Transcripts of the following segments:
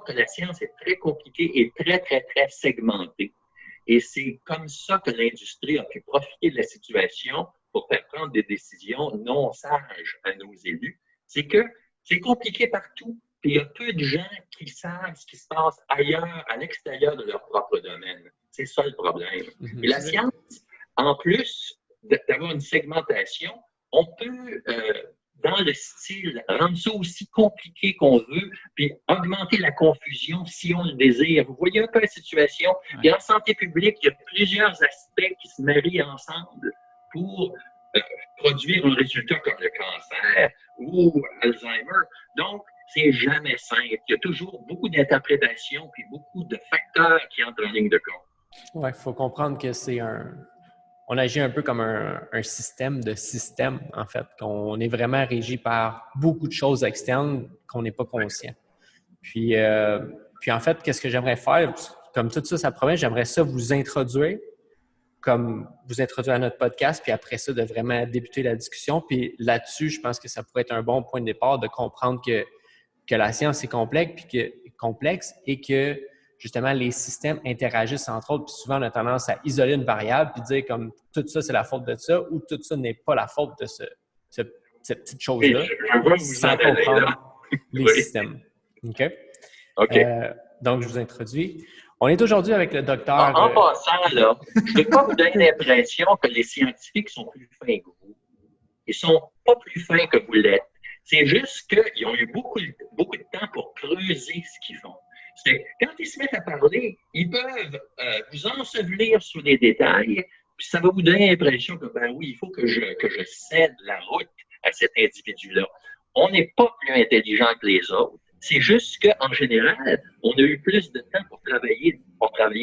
que la science est très compliquée et très, très, très segmentée. Et c'est comme ça que l'industrie a pu profiter de la situation pour faire prendre des décisions non sages à nos élus. C'est que c'est compliqué partout. Puis il y a peu de gens qui savent ce qui se passe ailleurs, à l'extérieur de leur propre domaine. C'est ça le problème. Et la science, en plus d'avoir une segmentation, on peut, dans le style, rendre ça aussi compliqué qu'on veut, puis augmenter la confusion si on le désire. Vous voyez un peu la situation? Et en santé publique, il y a plusieurs aspects qui se marient ensemble pour produire un résultat comme le cancer ou Alzheimer. Donc, c'est jamais simple. Il y a toujours beaucoup d'interprétations puis beaucoup de facteurs qui entrent en ligne de compte. Oui, il faut comprendre que on agit un peu comme un système de système, en fait, qu'on est vraiment régi par beaucoup de choses externes qu'on n'est pas conscient. Puis en fait, qu'est-ce que j'aimerais faire? Comme tout ça, ça promet, j'aimerais ça vous introduire à notre podcast, puis après ça, de vraiment débuter la discussion. Puis là-dessus, je pense que ça pourrait être un bon point de départ de comprendre que la science est complexe et que justement, les systèmes interagissent entre autres. Puis souvent, on a tendance à isoler une variable puis dire comme tout ça, c'est la faute de ça ou tout ça n'est pas la faute de cette petite chose-là, sans comprendre les systèmes. OK? Donc, je vous introduis. On est aujourd'hui avec le docteur... En passant, là, je ne veux pas vous donner l'impression que les scientifiques sont plus fins que vous. Ils ne sont pas plus fins que vous l'êtes. C'est juste qu'ils ont eu beaucoup de temps pour creuser ce qu'ils font. Quand ils se mettent à parler, ils peuvent vous ensevelir sous les détails, puis ça va vous donner l'impression que, ben oui, il faut que je cède la route à cet individu-là. On n'est pas plus intelligent que les autres. C'est juste qu'en général, on a eu plus de temps pour travailler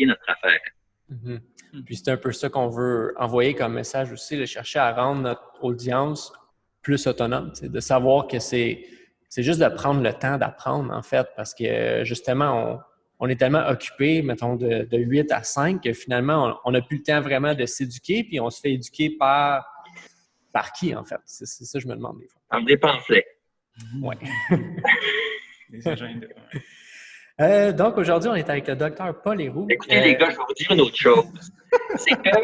notre affaire. Mm-hmm. Puis c'est un peu ça qu'on veut envoyer comme message aussi, de chercher à rendre notre audience plus autonome, de savoir que c'est juste de prendre le temps d'apprendre, en fait, parce que justement, on est tellement occupé, mettons, de 8 à 5, que finalement, on n'a plus le temps vraiment de s'éduquer, puis on se fait éduquer par qui, en fait? C'est ça que je me demande des fois. Par des pamphlets. Oui. Donc, aujourd'hui, on est avec le docteur Paul Héroux. Écoutez, les gars, je vais vous dire une autre chose. C'est que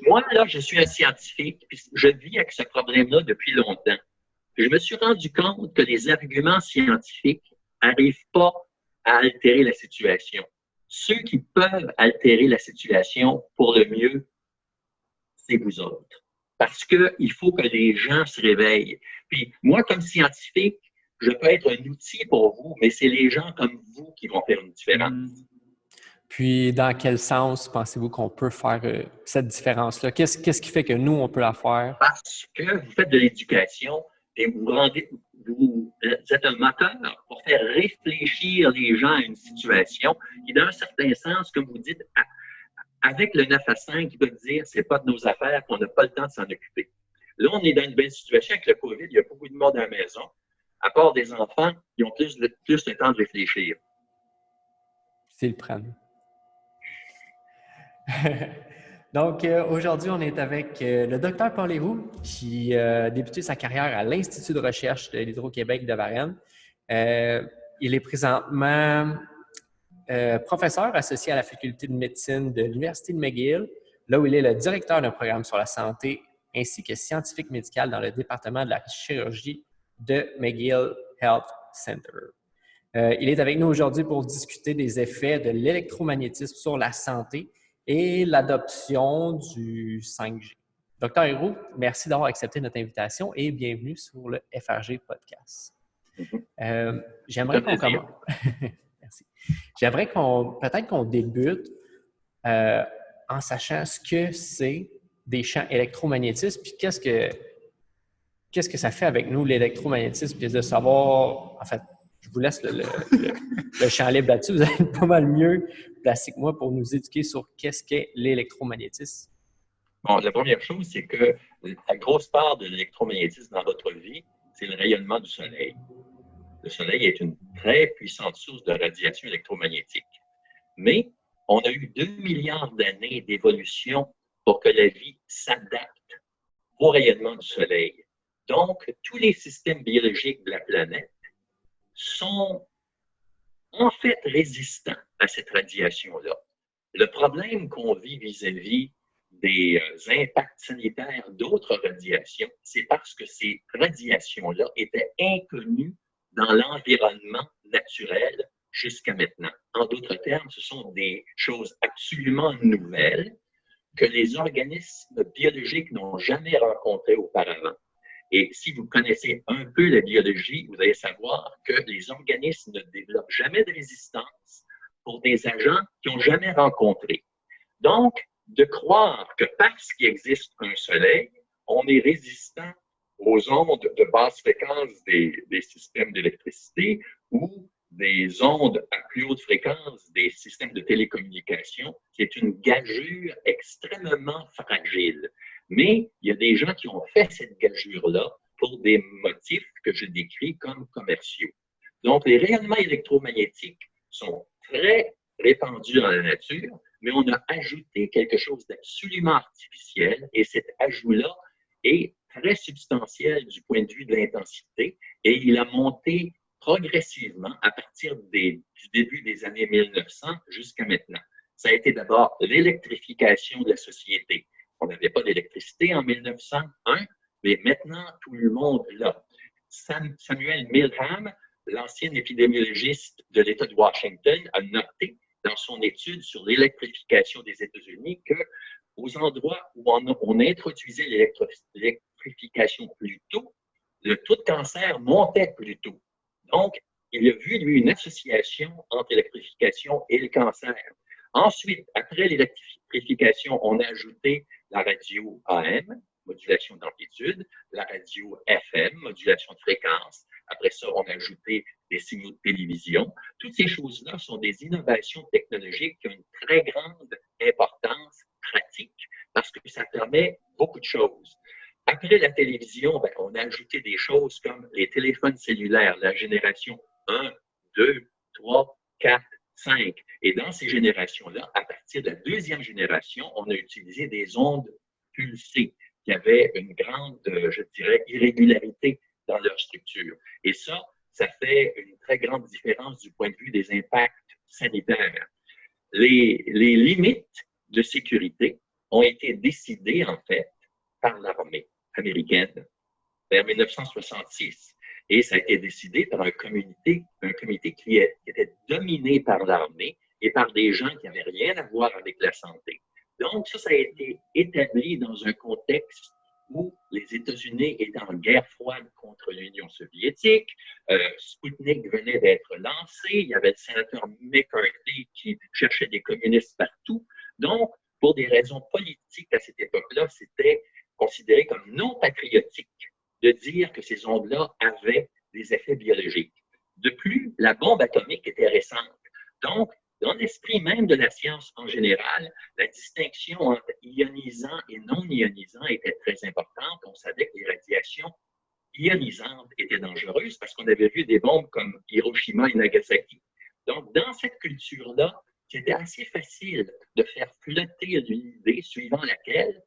moi, là, je suis un scientifique, puis je vis avec ce problème-là depuis longtemps. Je me suis rendu compte que les arguments scientifiques n'arrivent pas à altérer la situation. Ceux qui peuvent altérer la situation pour le mieux, c'est vous autres. Parce qu'il faut que les gens se réveillent. Puis moi, comme scientifique, je peux être un outil pour vous, mais c'est les gens comme vous qui vont faire une différence. Puis, dans quel sens pensez-vous qu'on peut faire cette différence-là? Qu'est-ce qui fait que nous, on peut la faire? Parce que vous faites de l'éducation et vous êtes un moteur pour faire réfléchir les gens à une situation qui, dans un certain sens, comme vous dites, avec le 9 à 5, ils peuvent dire c'est pas de nos affaires, qu'on n'a pas le temps de s'en occuper. Là, on est dans une belle situation avec le COVID, il y a beaucoup de monde à la maison. À part des enfants, ils ont plus le temps de réfléchir. S'ils le prennent. Donc, aujourd'hui, on est avec le docteur Paul Héroux, qui a débuté sa carrière à l'Institut de recherche de l'Hydro-Québec de Varennes. Il est présentement professeur associé à la faculté de médecine de l'Université de McGill, là où il est le directeur d'un programme sur la santé ainsi que scientifique médical dans le département de la chirurgie de McGill Health Center. Il est avec nous aujourd'hui pour discuter des effets de l'électromagnétisme sur la santé et l'adoption du 5G. Docteur Héroux, merci d'avoir accepté notre invitation et bienvenue sur le FRG Podcast. J'aimerais qu'on commence. Merci. J'aimerais peut-être qu'on débute en sachant ce que c'est des champs électromagnétismes, puis qu'est-ce que ça fait avec nous, l'électromagnétisme, puis de savoir, en fait, je vous laisse le champ libre là-dessus. Vous êtes pas mal mieux placé que moi pour nous éduquer sur qu'est-ce qu'est l'électromagnétisme. Bon, la première chose, c'est que la grosse part de l'électromagnétisme dans votre vie, c'est le rayonnement du soleil. Le soleil est une très puissante source de radiation électromagnétique. Mais on a eu 2 milliards d'années d'évolution pour que la vie s'adapte au rayonnement du soleil. Donc, tous les systèmes biologiques de la planète sont en fait résistants à cette radiation-là. Le problème qu'on vit vis-à-vis des impacts sanitaires d'autres radiations, c'est parce que ces radiations-là étaient inconnues dans l'environnement naturel jusqu'à maintenant. En d'autres termes, ce sont des choses absolument nouvelles que les organismes biologiques n'ont jamais rencontrées auparavant. Et si vous connaissez un peu la biologie, vous allez savoir que les organismes ne développent jamais de résistance pour des agents qu'ils n'ont jamais rencontrés. Donc, de croire que parce qu'il existe un soleil, on est résistant aux ondes de basse fréquence des systèmes d'électricité ou des ondes à plus haute fréquence des systèmes de télécommunication, c'est une gageure extrêmement fragile. Mais il y a des gens qui ont fait cette gageure-là pour des motifs que je décris comme commerciaux. Donc, les rayonnements électromagnétiques sont très répandus dans la nature, mais on a ajouté quelque chose d'absolument artificiel et cet ajout-là est très substantiel du point de vue de l'intensité et il a monté progressivement à partir du début des années 1900 jusqu'à maintenant. Ça a été d'abord l'électrification de la société. On n'avait pas d'électricité en 1901, mais maintenant, tout le monde l'a. Samuel Milham, l'ancien épidémiologiste de l'État de Washington, a noté dans son étude sur l'électrification des États-Unis qu'aux endroits où on introduisait l'électrification plus tôt, le taux de cancer montait plus tôt. Donc, il a vu, lui, une association entre l'électrification et le cancer. Ensuite, après l'électrification, on a ajouté la radio AM, modulation d'amplitude, la radio FM, modulation de fréquence. Après ça, on a ajouté des signaux de télévision. Toutes ces choses-là sont des innovations technologiques qui ont une très grande importance pratique parce que ça permet beaucoup de choses. Après la télévision, on a ajouté des choses comme les téléphones cellulaires, la génération 1, 2, 3, 4, 5. Et dans ces générations-là, à partir de la deuxième génération, on a utilisé des ondes pulsées qui avaient une grande, je dirais, irrégularité dans leur structure. Et ça fait une très grande différence du point de vue des impacts sanitaires. Les limites de sécurité ont été décidées, en fait, par l'armée américaine vers 1966. Et ça a été décidé par un comité qui était dominé par l'armée et par des gens qui n'avaient rien à voir avec la santé. Donc, ça a été établi dans un contexte où les États-Unis étaient en guerre froide contre l'Union soviétique. Sputnik venait d'être lancé. Il y avait le sénateur McCarthy qui cherchait des communistes partout. Donc, pour des raisons politiques à cette époque-là, c'était considéré comme non patriotique de dire que ces ondes-là avaient des effets biologiques. De plus, la bombe atomique était récente. Donc, dans l'esprit même de la science en général, la distinction entre ionisant et non ionisant était très importante. On savait que les radiations ionisantes étaient dangereuses parce qu'on avait vu des bombes comme Hiroshima et Nagasaki. Donc, dans cette culture-là, c'était assez facile de faire flotter l'idée suivant laquelle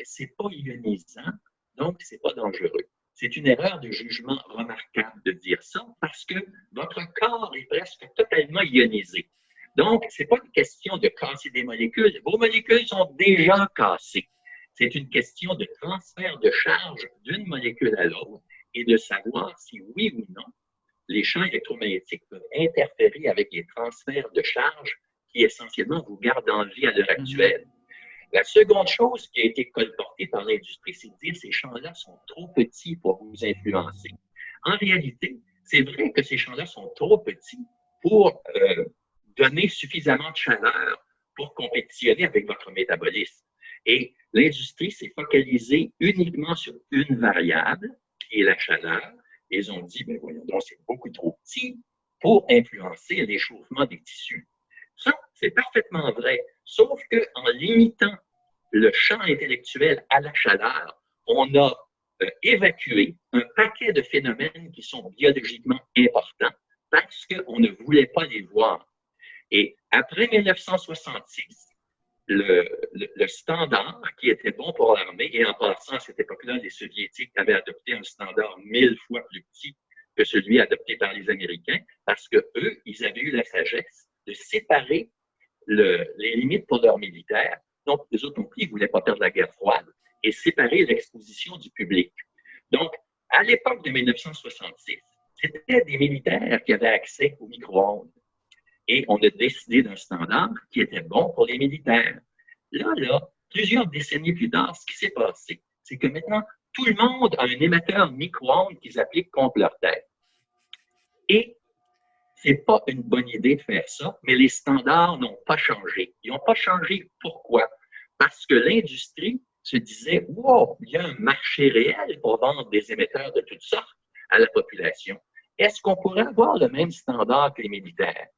c'est pas ionisant, donc c'est pas dangereux. C'est une erreur de jugement remarquable de dire ça parce que votre corps est presque totalement ionisé. Donc, c'est pas une question de casser des molécules. Vos molécules sont déjà cassées. C'est une question de transfert de charge d'une molécule à l'autre et de savoir si oui ou non les champs électromagnétiques peuvent interférer avec les transferts de charge qui essentiellement vous gardent en vie à l'heure actuelle. La seconde chose qui a été colportée par l'industrie, c'est de dire que ces champs-là sont trop petits pour vous influencer. En réalité, c'est vrai que ces champs-là sont trop petits pour donner suffisamment de chaleur pour compétitionner avec votre métabolisme. Et l'industrie s'est focalisée uniquement sur une variable, qui est la chaleur. Et ils ont dit, ben voyons donc, c'est beaucoup trop petit pour influencer l'échauffement des tissus. Ça, c'est parfaitement vrai, sauf qu'en limitant le champ intellectuel à la chaleur, on a évacué un paquet de phénomènes qui sont biologiquement importants parce qu'on ne voulait pas les voir. Et après 1966, le standard qui était bon pour l'armée, et en passant à cette époque-là, les Soviétiques avaient adopté un standard 1000 fois plus petit que celui adopté par les Américains, parce que eux, ils avaient eu la sagesse de séparer les limites pour leurs militaires. Donc, les autres non plus, ils ne voulaient pas perdre la guerre froide et séparer l'exposition du public. Donc, à l'époque de 1966, c'était des militaires qui avaient accès aux micro-ondes. Et on a décidé d'un standard qui était bon pour les militaires. Là, plusieurs décennies plus tard, ce qui s'est passé, c'est que maintenant, tout le monde a un émetteur micro-ondes qu'ils appliquent contre leur tête. Et c'est pas une bonne idée de faire ça, mais les standards n'ont pas changé. Ils n'ont pas changé. Pourquoi? Parce que l'industrie se disait, wow, il y a un marché réel pour vendre des émetteurs de toutes sortes à la population. Est-ce qu'on pourrait avoir le même standard que les militaires?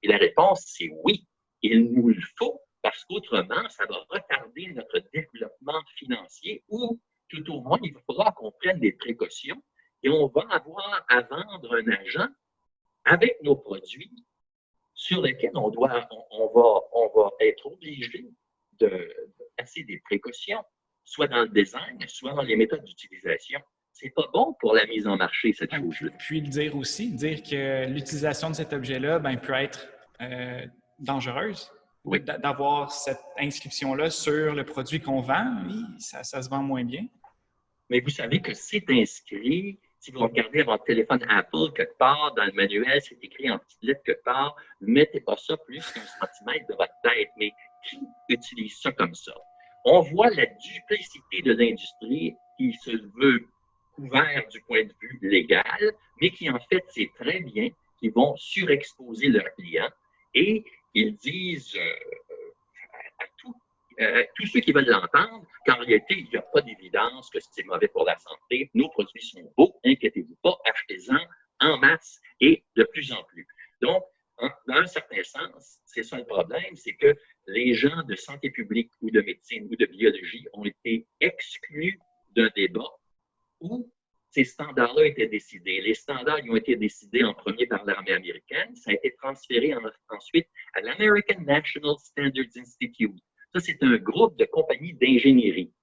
Et la réponse, c'est oui. Il nous le faut parce qu'autrement, ça va retarder notre développement financier ou tout au moins, il faudra qu'on prenne des précautions et on va avoir à vendre un agent avec nos produits sur lesquels on va être obligé de passer des précautions, soit dans le design, soit dans les méthodes d'utilisation. C'est pas bon pour la mise en marché, cette chose-là. Puis dire que l'utilisation de cet objet-là peut être dangereuse. Oui. D'avoir cette inscription-là sur le produit qu'on vend, oui, ça se vend moins bien. Mais vous savez que c'est inscrit, si vous regardez votre téléphone Apple quelque part, dans le manuel, c'est écrit en petites lettres quelque part, ne mettez pas ça plus qu'un centimètre de votre tête. Mais qui utilise ça comme ça? On voit la duplicité de l'industrie qui se veut couvert du point de vue légal, mais qui en fait sait très bien qu'ils vont surexposer leurs clients et ils disent à tous ceux qui veulent l'entendre qu'en réalité, il n'y a pas d'évidence que c'est mauvais pour la santé. Nos produits sont beaux, inquiétez-vous pas, achetez-en en masse et de plus en plus. Donc, dans un certain sens, c'est ça le problème, c'est que les gens de santé publique ou de médecine ou de biologie ont été exclus d'un débat où ces standards-là étaient décidés. Les standards ils ont été décidés en premier par l'armée américaine. Ça a été transféré ensuite à l'American National Standards Institute. Ça, c'est un groupe de compagnies d'ingénierie.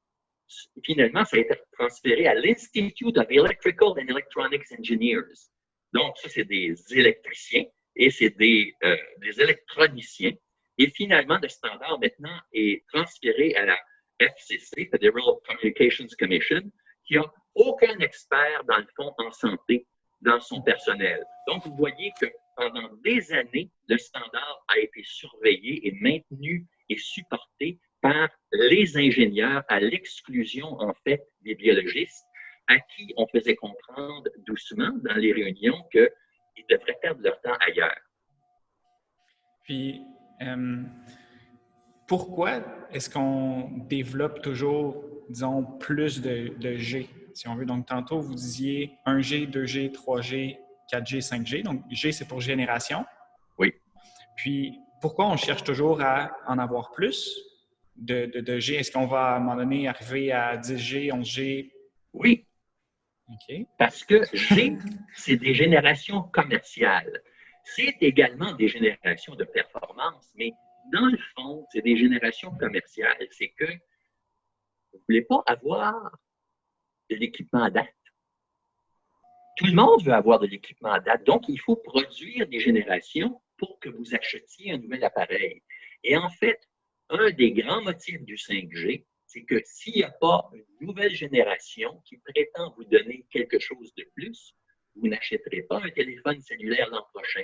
Finalement, ça a été transféré à l'Institute of Electrical and Electronics Engineers. Donc, ça, c'est des électriciens et c'est des électroniciens. Et finalement, le standard maintenant est transféré à la FCC, Federal Communications Commission, qui n'a aucun expert, dans le fond, en santé dans son personnel. Donc, vous voyez que pendant des années, le standard a été surveillé et maintenu et supporté par les ingénieurs à l'exclusion, en fait, des biologistes à qui on faisait comprendre doucement dans les réunions qu'ils devraient perdre leur temps ailleurs. Puis, pourquoi est-ce qu'on développe toujours, disons, plus de G, si on veut? Donc, tantôt, vous disiez 1G, 2G, 3G, 4G, 5G. Donc, G, c'est pour génération. Oui. Puis, pourquoi on cherche toujours à en avoir plus de G? Est-ce qu'on va, à un moment donné, arriver à 10G, 11G? Oui. OK. Parce que G, c'est des générations commerciales. C'est également des générations de performance, mais dans le fond, c'est des générations commerciales. C'est que vous ne voulez pas avoir de l'équipement à date. Tout le monde veut avoir de l'équipement à date. Donc, il faut produire des générations pour que vous achetiez un nouvel appareil. Et en fait, un des grands motifs du 5G, c'est que s'il n'y a pas une nouvelle génération qui prétend vous donner quelque chose de plus, vous n'achèterez pas un téléphone cellulaire l'an prochain.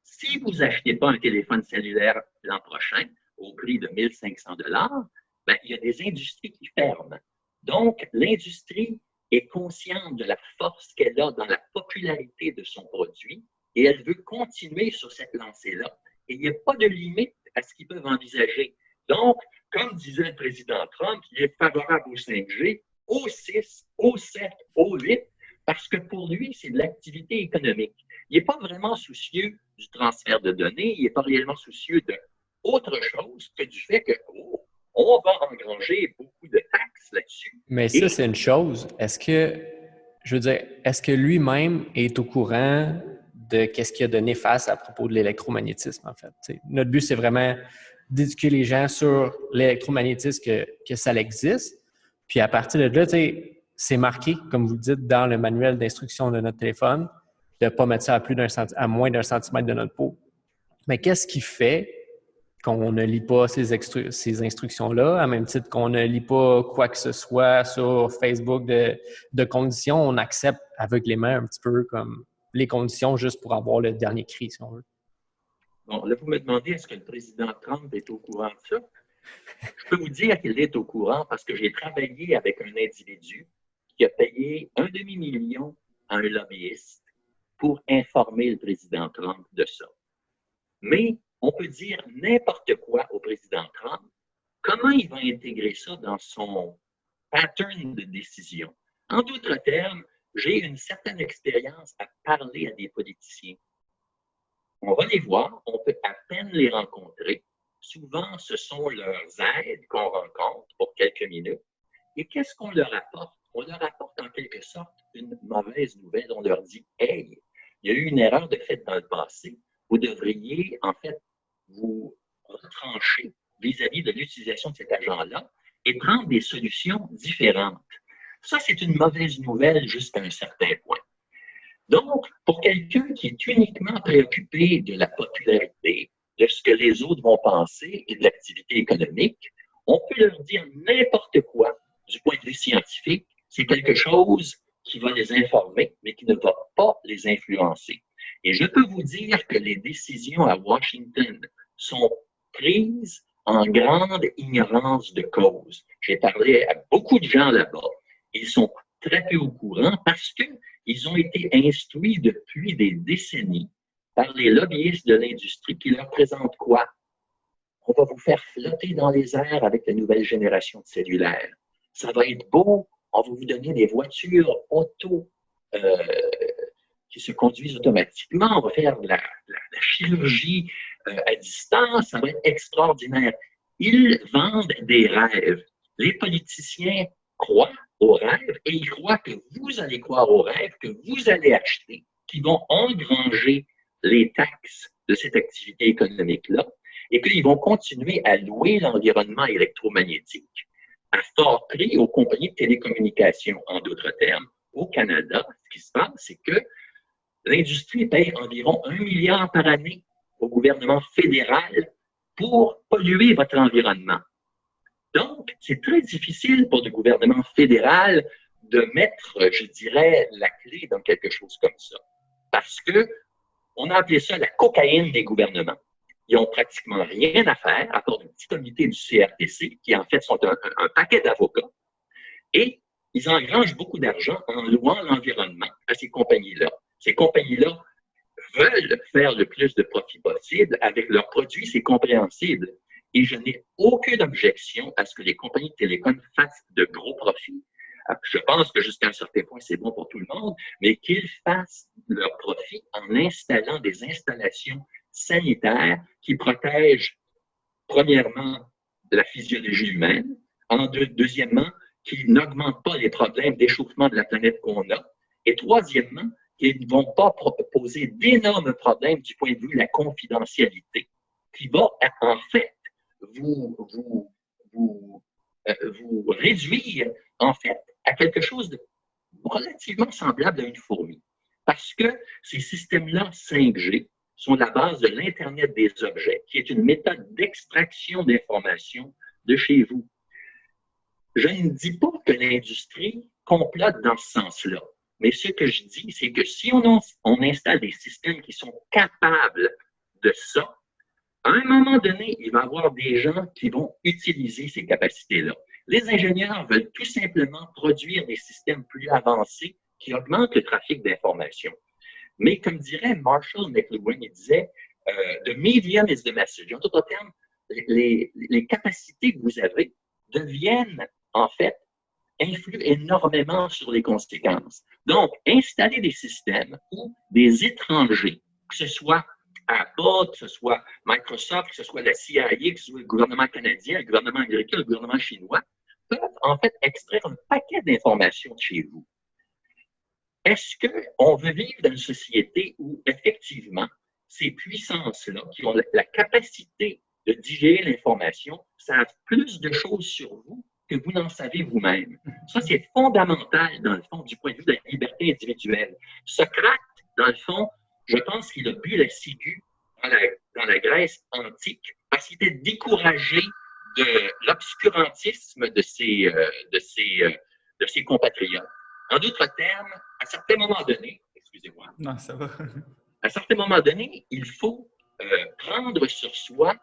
Si vous n'achetez pas un téléphone cellulaire l'an prochain, au prix de 1 500 $, ben, il y a des industries qui ferment. Donc, l'industrie est consciente de la force qu'elle a dans la popularité de son produit et elle veut continuer sur cette lancée-là. Et il n'y a pas de limite à ce qu'ils peuvent envisager. Donc, comme disait le président Trump, il est favorable au 5G, au 6, au 7, au 8, parce que pour lui, c'est de l'activité économique. Il n'est pas vraiment soucieux du transfert de données, il n'est pas réellement soucieux d'autre chose que du fait que on va engranger beaucoup de taxes là-dessus. Mais ça, c'est une chose. Est-ce que lui-même est au courant de qu'est-ce qu'il a de néfaste à propos de l'électromagnétisme, en fait? T'sais, notre but, c'est vraiment d'éduquer les gens sur l'électromagnétisme, que ça existe. Puis à partir de là, c'est marqué, comme vous le dites, dans le manuel d'instruction de notre téléphone, de ne pas mettre ça à moins d'un centimètre de notre peau. Mais qu'est-ce qui fait qu'on ne lit pas ces instructions-là, à même titre qu'on ne lit pas quoi que ce soit sur Facebook de conditions, on accepte avec les mains un petit peu comme les conditions juste pour avoir le dernier cri, si on veut. Bon, là, vous me demandez, est-ce que le président Trump est au courant de ça? Je peux vous dire qu'il est au courant parce que j'ai travaillé avec un individu qui a payé 1,5 million à un lobbyiste pour informer le président Trump de ça. Mais on peut dire n'importe quoi au président Trump. Comment il va intégrer ça dans son pattern de décision? En d'autres termes, j'ai une certaine expérience à parler à des politiciens. On va les voir, on peut à peine les rencontrer. Souvent, ce sont leurs aides qu'on rencontre pour quelques minutes. Et qu'est-ce qu'on leur apporte? On leur apporte en quelque sorte une mauvaise nouvelle. On leur dit, hey, il y a eu une erreur de fait dans le passé. Vous devriez, en fait, vous retrancher vis-à-vis de l'utilisation de cet agent-là et prendre des solutions différentes. Ça, c'est une mauvaise nouvelle jusqu'à un certain point. Donc, pour quelqu'un qui est uniquement préoccupé de la popularité, de ce que les autres vont penser et de l'activité économique, on peut leur dire n'importe quoi du point de vue scientifique. C'est quelque chose qui va les informer, mais qui ne va pas les influencer. Et je peux vous dire que les décisions à Washington sont prises en grande ignorance de cause. J'ai parlé à beaucoup de gens là-bas. Ils sont très peu au courant parce qu'ils ont été instruits depuis des décennies par les lobbyistes de l'industrie qui leur présentent quoi? On va vous faire flotter dans les airs avec la nouvelle génération de cellulaires. Ça va être beau, on va vous donner des voitures auto qui se conduisent automatiquement, on va faire de la chirurgie à distance, ça va être extraordinaire. Ils vendent des rêves. Les politiciens croient aux rêves et ils croient que vous allez croire aux rêves, que vous allez acheter, qui vont engranger les taxes de cette activité économique-là et qu'ils vont continuer à louer l'environnement électromagnétique à fort prix aux compagnies de télécommunications. En d'autres termes, au Canada, ce qui se passe, c'est que l'industrie paye environ 1 milliard par année au gouvernement fédéral pour polluer votre environnement. Donc, c'est très difficile pour le gouvernement fédéral de mettre, je dirais, la clé dans quelque chose comme ça. Parce que on a appelé ça la cocaïne des gouvernements. Ils n'ont pratiquement rien à faire, à part un petit comité du CRTC, qui en fait sont un paquet d'avocats, et ils engrangent beaucoup d'argent en louant l'environnement à ces compagnies-là. Ces compagnies-là veulent faire le plus de profit possible avec leurs produits, c'est compréhensible. Et je n'ai aucune objection à ce que les compagnies de télécom fassent de gros profits. Je pense que jusqu'à un certain point, c'est bon pour tout le monde, mais qu'ils fassent leur profit en installant des installations sanitaires qui protègent, premièrement, la physiologie humaine, deuxièmement, qui n'augmentent pas les problèmes d'échauffement de la planète qu'on a, et troisièmement, qui ne vont pas poser d'énormes problèmes du point de vue de la confidentialité, qui va en fait vous réduire en fait à quelque chose de relativement semblable à une fourmi. Parce que ces systèmes-là 5G sont la base de l'Internet des objets, qui est une méthode d'extraction d'informations de chez vous. Je ne dis pas que l'industrie complote dans ce sens-là, mais ce que je dis, c'est que si on installe des systèmes qui sont capables de ça, à un moment donné, il va y avoir des gens qui vont utiliser ces capacités-là. Les ingénieurs veulent tout simplement produire des systèmes plus avancés qui augmentent le trafic d'informations. Mais comme dirait Marshall McLuhan, il disait « The medium is the message ». En d'autres termes, les capacités que vous avez deviennent, en fait, influent énormément sur les conséquences. Donc, installer des systèmes où des étrangers, que ce soit Apple, que ce soit Microsoft, que ce soit la CIA, que ce soit le gouvernement canadien, le gouvernement américain, le gouvernement chinois, peuvent en fait extraire un paquet d'informations de chez vous. Est-ce qu'on veut vivre dans une société où, effectivement, ces puissances-là, qui ont la capacité de digérer l'information, savent plus de choses sur vous que vous n'en savez vous-même? Ça, c'est fondamental, dans le fond, du point de vue de la liberté individuelle. Socrate dans le fond, je pense qu'il a bu la ciguë dans la Grèce antique parce qu'il était découragé de l'obscurantisme de ses compatriotes. En d'autres termes, à certains moments donnés, excusez-moi, Non, ça va. à certains moments donnés, il faut prendre sur soi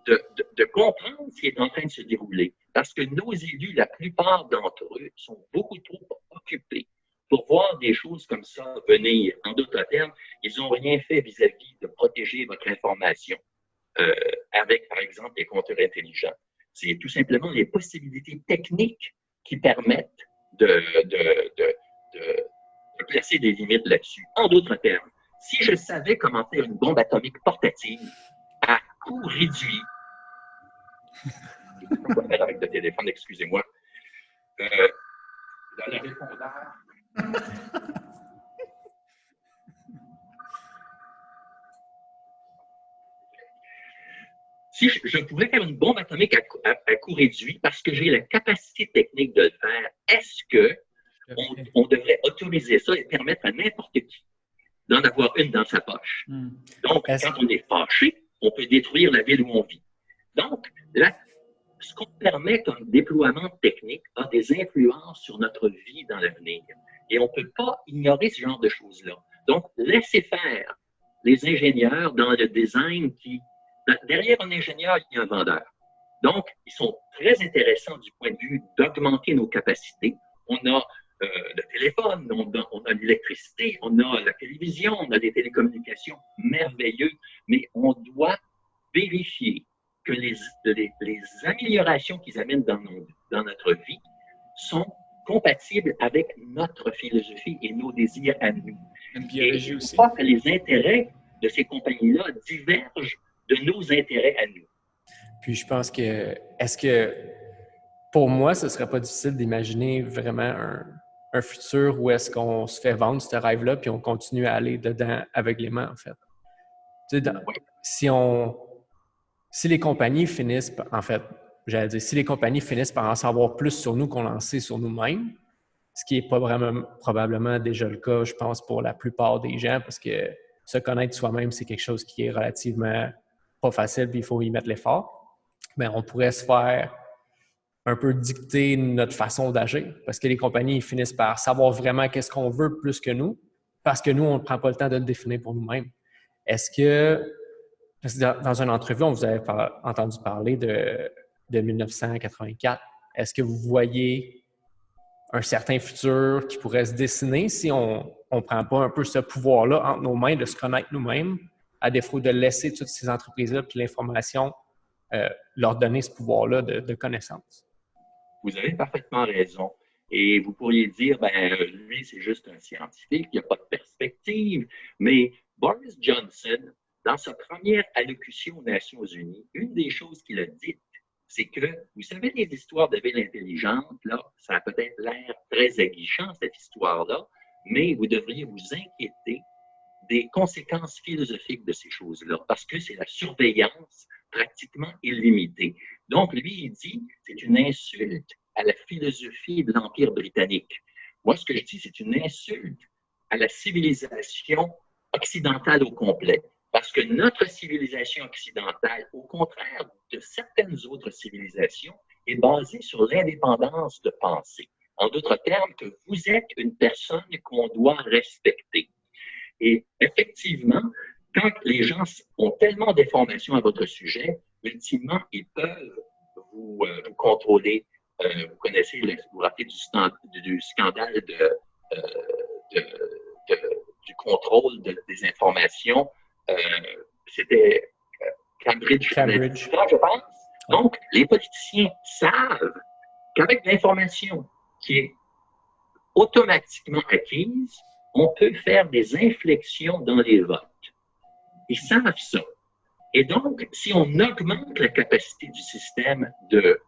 de comprendre ce qui est en train de se dérouler. Parce que nos élus, la plupart d'entre eux, sont beaucoup trop occupés pour voir des choses comme ça venir. En d'autres termes, ils n'ont rien fait vis-à-vis de protéger votre information avec, par exemple, les compteurs intelligents. C'est tout simplement les possibilités techniques qui permettent de placer des limites là-dessus. En d'autres termes, si je savais comment faire une bombe atomique portative à coût réduit, je ne sais pas quoi faire avec le téléphone, excusez-moi, dans le répondeur. Si je pouvais faire une bombe atomique à coût réduit parce que j'ai la capacité technique de le faire, est-ce qu'on devrait autoriser ça et permettre à n'importe qui d'en avoir une dans sa poche? Donc, quand on est fâché, on peut détruire la ville où on vit. Donc, là, ce qu'on permet comme déploiement technique a des influences sur notre vie dans l'avenir. Et on ne peut pas ignorer ce genre de choses-là. Donc, laissez faire les ingénieurs dans le design qui... Derrière un ingénieur, il y a un vendeur. Donc, ils sont très intéressants du point de vue d'augmenter nos capacités. On a le téléphone, on a l'électricité, on a la télévision, on a des télécommunications merveilleux, mais on doit vérifier que les améliorations qu'ils amènent dans notre vie sont compatibles avec notre philosophie et nos désirs à nous. Et il ne faut pas que les intérêts de ces compagnies-là divergent de nos intérêts à nous. Puis je pense que, est-ce que, pour moi, ce ne serait pas difficile d'imaginer vraiment un futur où est-ce qu'on se fait vendre ce rêve-là puis on continue à aller dedans aveuglément, en fait. Tu sais, si les compagnies finissent, en fait, j'allais dire, si les compagnies finissent par en savoir plus sur nous qu'on en sait sur nous-mêmes, ce qui n'est pas vraiment probablement déjà le cas, je pense, pour la plupart des gens, parce que se connaître soi-même, c'est quelque chose qui est relativement pas facile, puis il faut y mettre l'effort. Mais on pourrait se faire un peu dicter notre façon d'agir, parce que les compagnies finissent par savoir vraiment qu'est-ce qu'on veut plus que nous, parce que nous, on ne prend pas le temps de le définir pour nous-mêmes. Est-ce que, parce que dans une entrevue, on vous avait entendu parler de 1984, est-ce que vous voyez un certain futur qui pourrait se dessiner si on ne prend pas un peu ce pouvoir-là entre nos mains de se connaître nous-mêmes, à défaut de laisser toutes ces entreprises-là puis l'information leur donner ce pouvoir-là de connaissance? Vous avez parfaitement raison. Et vous pourriez dire, ben, lui, c'est juste un scientifique, il n'y a pas de perspective. Mais Boris Johnson, dans sa première allocution aux Nations Unies, une des choses qu'il a dites, c'est que, vous savez, les histoires de ville intelligente, là, ça a peut-être l'air très aguichant, cette histoire-là, mais vous devriez vous inquiéter des conséquences philosophiques de ces choses-là, parce que c'est la surveillance pratiquement illimitée. Donc, lui, il dit, c'est une insulte à la philosophie de l'Empire britannique. Moi, ce que je dis, c'est une insulte à la civilisation occidentale au complet. Parce que notre civilisation occidentale, au contraire de certaines autres civilisations, est basée sur l'indépendance de pensée. En d'autres termes, que vous êtes une personne qu'on doit respecter. Et effectivement, quand les gens ont tellement d'informations à votre sujet, ultimement, ils peuvent vous contrôler. Vous connaissez, vous vous rappelez du scandale du contrôle des informations. C'était Cambridge. Je pense. Donc, les politiciens savent qu'avec l'information qui est automatiquement acquise, on peut faire des inflexions dans les votes. Ils savent ça. Et donc, si on augmente la capacité du système de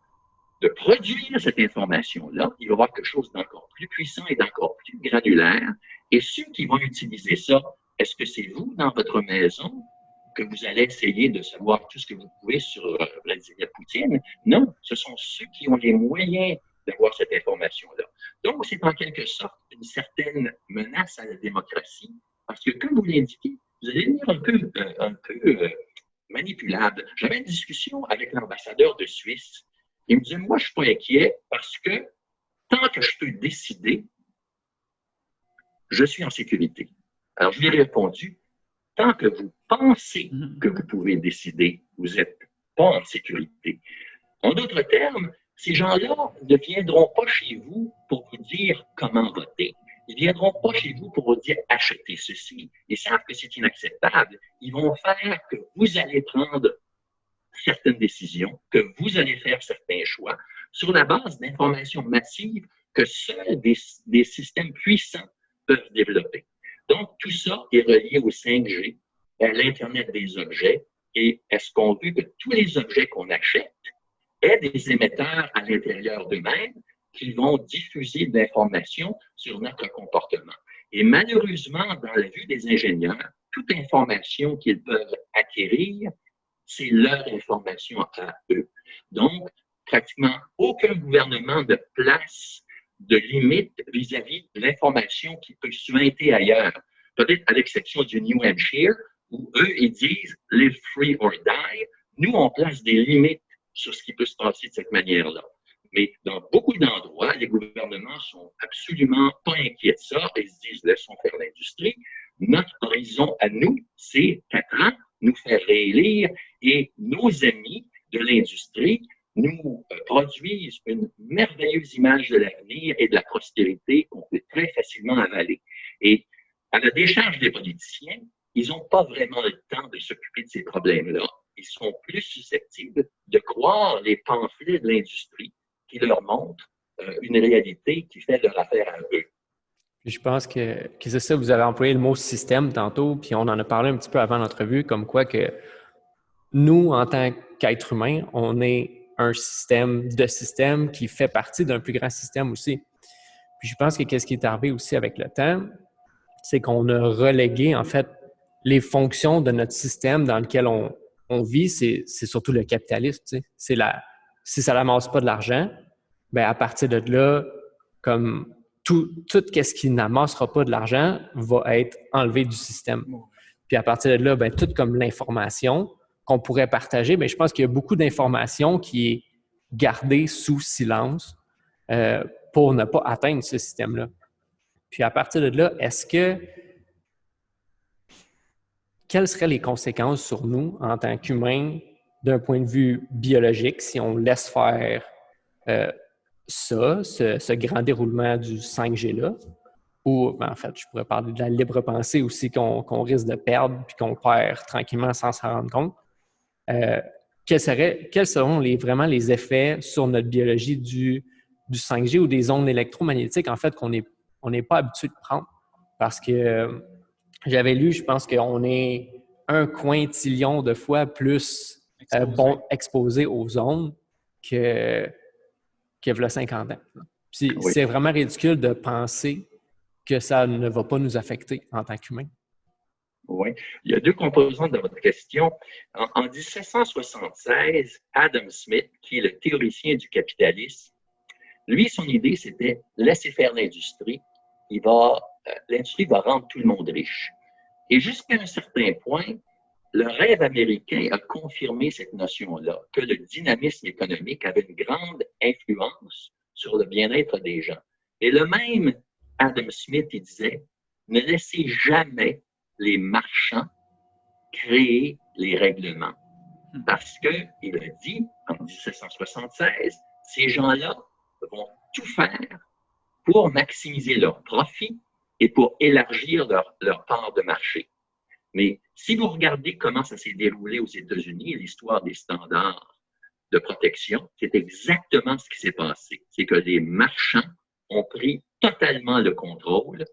produire cette information-là, il va y avoir quelque chose d'encore plus puissant et d'encore plus granulaire. Et ceux qui vont utiliser ça, est-ce que c'est vous, dans votre maison, que vous allez essayer de savoir tout ce que vous pouvez sur Vladimir Poutine? Non, ce sont ceux qui ont les moyens d'avoir cette information-là. Donc, c'est en quelque sorte une certaine menace à la démocratie Parce que, comme vous l'indiquez, vous allez devenir un peu manipulable. J'avais une discussion avec l'ambassadeur de Suisse. Il me disait, moi, je ne suis pas inquiet parce que tant que je peux décider, je suis en sécurité. Alors, je lui ai répondu, tant que vous pensez que vous pouvez décider, vous n'êtes pas en sécurité. En d'autres termes, ces gens-là ne viendront pas chez vous pour vous dire comment voter. Ils ne viendront pas chez vous pour vous dire achetez ceci. Ils savent que c'est inacceptable. Ils vont faire que vous allez prendre certaines décisions, que vous allez faire certains choix sur la base d'informations massives que seuls des systèmes puissants peuvent développer. Donc, tout ça est relié au 5G, à l'Internet des objets, et est-ce qu'on veut que tous les objets qu'on achète aient des émetteurs à l'intérieur d'eux-mêmes qui vont diffuser de l'information sur notre comportement. Et malheureusement, dans la vue des ingénieurs, toute information qu'ils peuvent acquérir, c'est leur information à eux. Donc, pratiquement aucun gouvernement ne place de limite vis-à-vis de l'information qui peut suinter ailleurs. Peut-être à l'exception du New Hampshire, où eux, ils disent « live free or die ». Nous, on place des limites sur ce qui peut se passer de cette manière-là. Mais dans beaucoup d'endroits, les gouvernements sont absolument pas inquiets de ça et se disent « laissons faire l'industrie ». Notre horizon à nous, c'est 4 ans, nous faire réélire et nos amis de l'industrie nous produisent une merveilleuse image de l'avenir et de la prospérité qu'on peut très facilement avaler. Et à la décharge des politiciens, ils n'ont pas vraiment le temps de s'occuper de ces problèmes-là. Ils sont plus susceptibles de croire les pamphlets de l'industrie qui leur montrent une réalité qui fait leur affaire à eux. Puis je pense que c'est ça, vous avez employé le mot système tantôt, puis on en a parlé un petit peu avant l'entrevue, comme quoi que nous, en tant qu'êtres humains, on est un système qui fait partie d'un plus grand système aussi. Puis je pense que qu'est-ce qui est arrivé aussi avec le temps, c'est qu'on a relégué, en fait, les fonctions de notre système dans lequel on vit, c'est surtout le capitalisme. Tu sais. Si ça n'amasse pas de l'argent, bien à partir de là, comme tout ce qui n'amassera pas de l'argent va être enlevé du système. Puis à partir de là, bien, tout comme l'information qu'on pourrait partager, bien, je pense qu'il y a beaucoup d'informations qui est gardée sous silence pour ne pas atteindre ce système-là. Puis à partir de là, quelles seraient les conséquences sur nous en tant qu'humains d'un point de vue biologique si on laisse faire ce grand déroulement du 5G-là? Ou, ben, en fait, je pourrais parler de la libre pensée aussi qu'on risque de perdre puis qu'on perd tranquillement sans s'en rendre compte. Quels seront vraiment les effets sur notre biologie du 5G ou des ondes électromagnétiques, en fait, qu'on n'est pas habitué de prendre? Parce que j'avais lu, je pense qu'on est 1 quintillion de fois plus exposé aux ondes que y a 50 ans. Puis Oui. c'est vraiment ridicule de penser que ça ne va pas nous affecter en tant qu'humains. Oui. Il y a 2 composantes de votre question. En 1776, Adam Smith, qui est le théoricien du capitalisme, lui, son idée, c'était laisser faire l'industrie. L'industrie va rendre tout le monde riche. Et jusqu'à un certain point, le rêve américain a confirmé cette notion-là, que le dynamisme économique avait une grande influence sur le bien-être des gens. Et le même Adam Smith, il disait, ne laissez jamais les marchands créer les règlements. Parce qu'il a dit, en 1776, ces gens-là vont tout faire pour maximiser leur profit et pour élargir leur part de marché. Mais si vous regardez comment ça s'est déroulé aux États-Unis, l'histoire des standards de protection, c'est exactement ce qui s'est passé. C'est que les marchands ont pris totalement le contrôle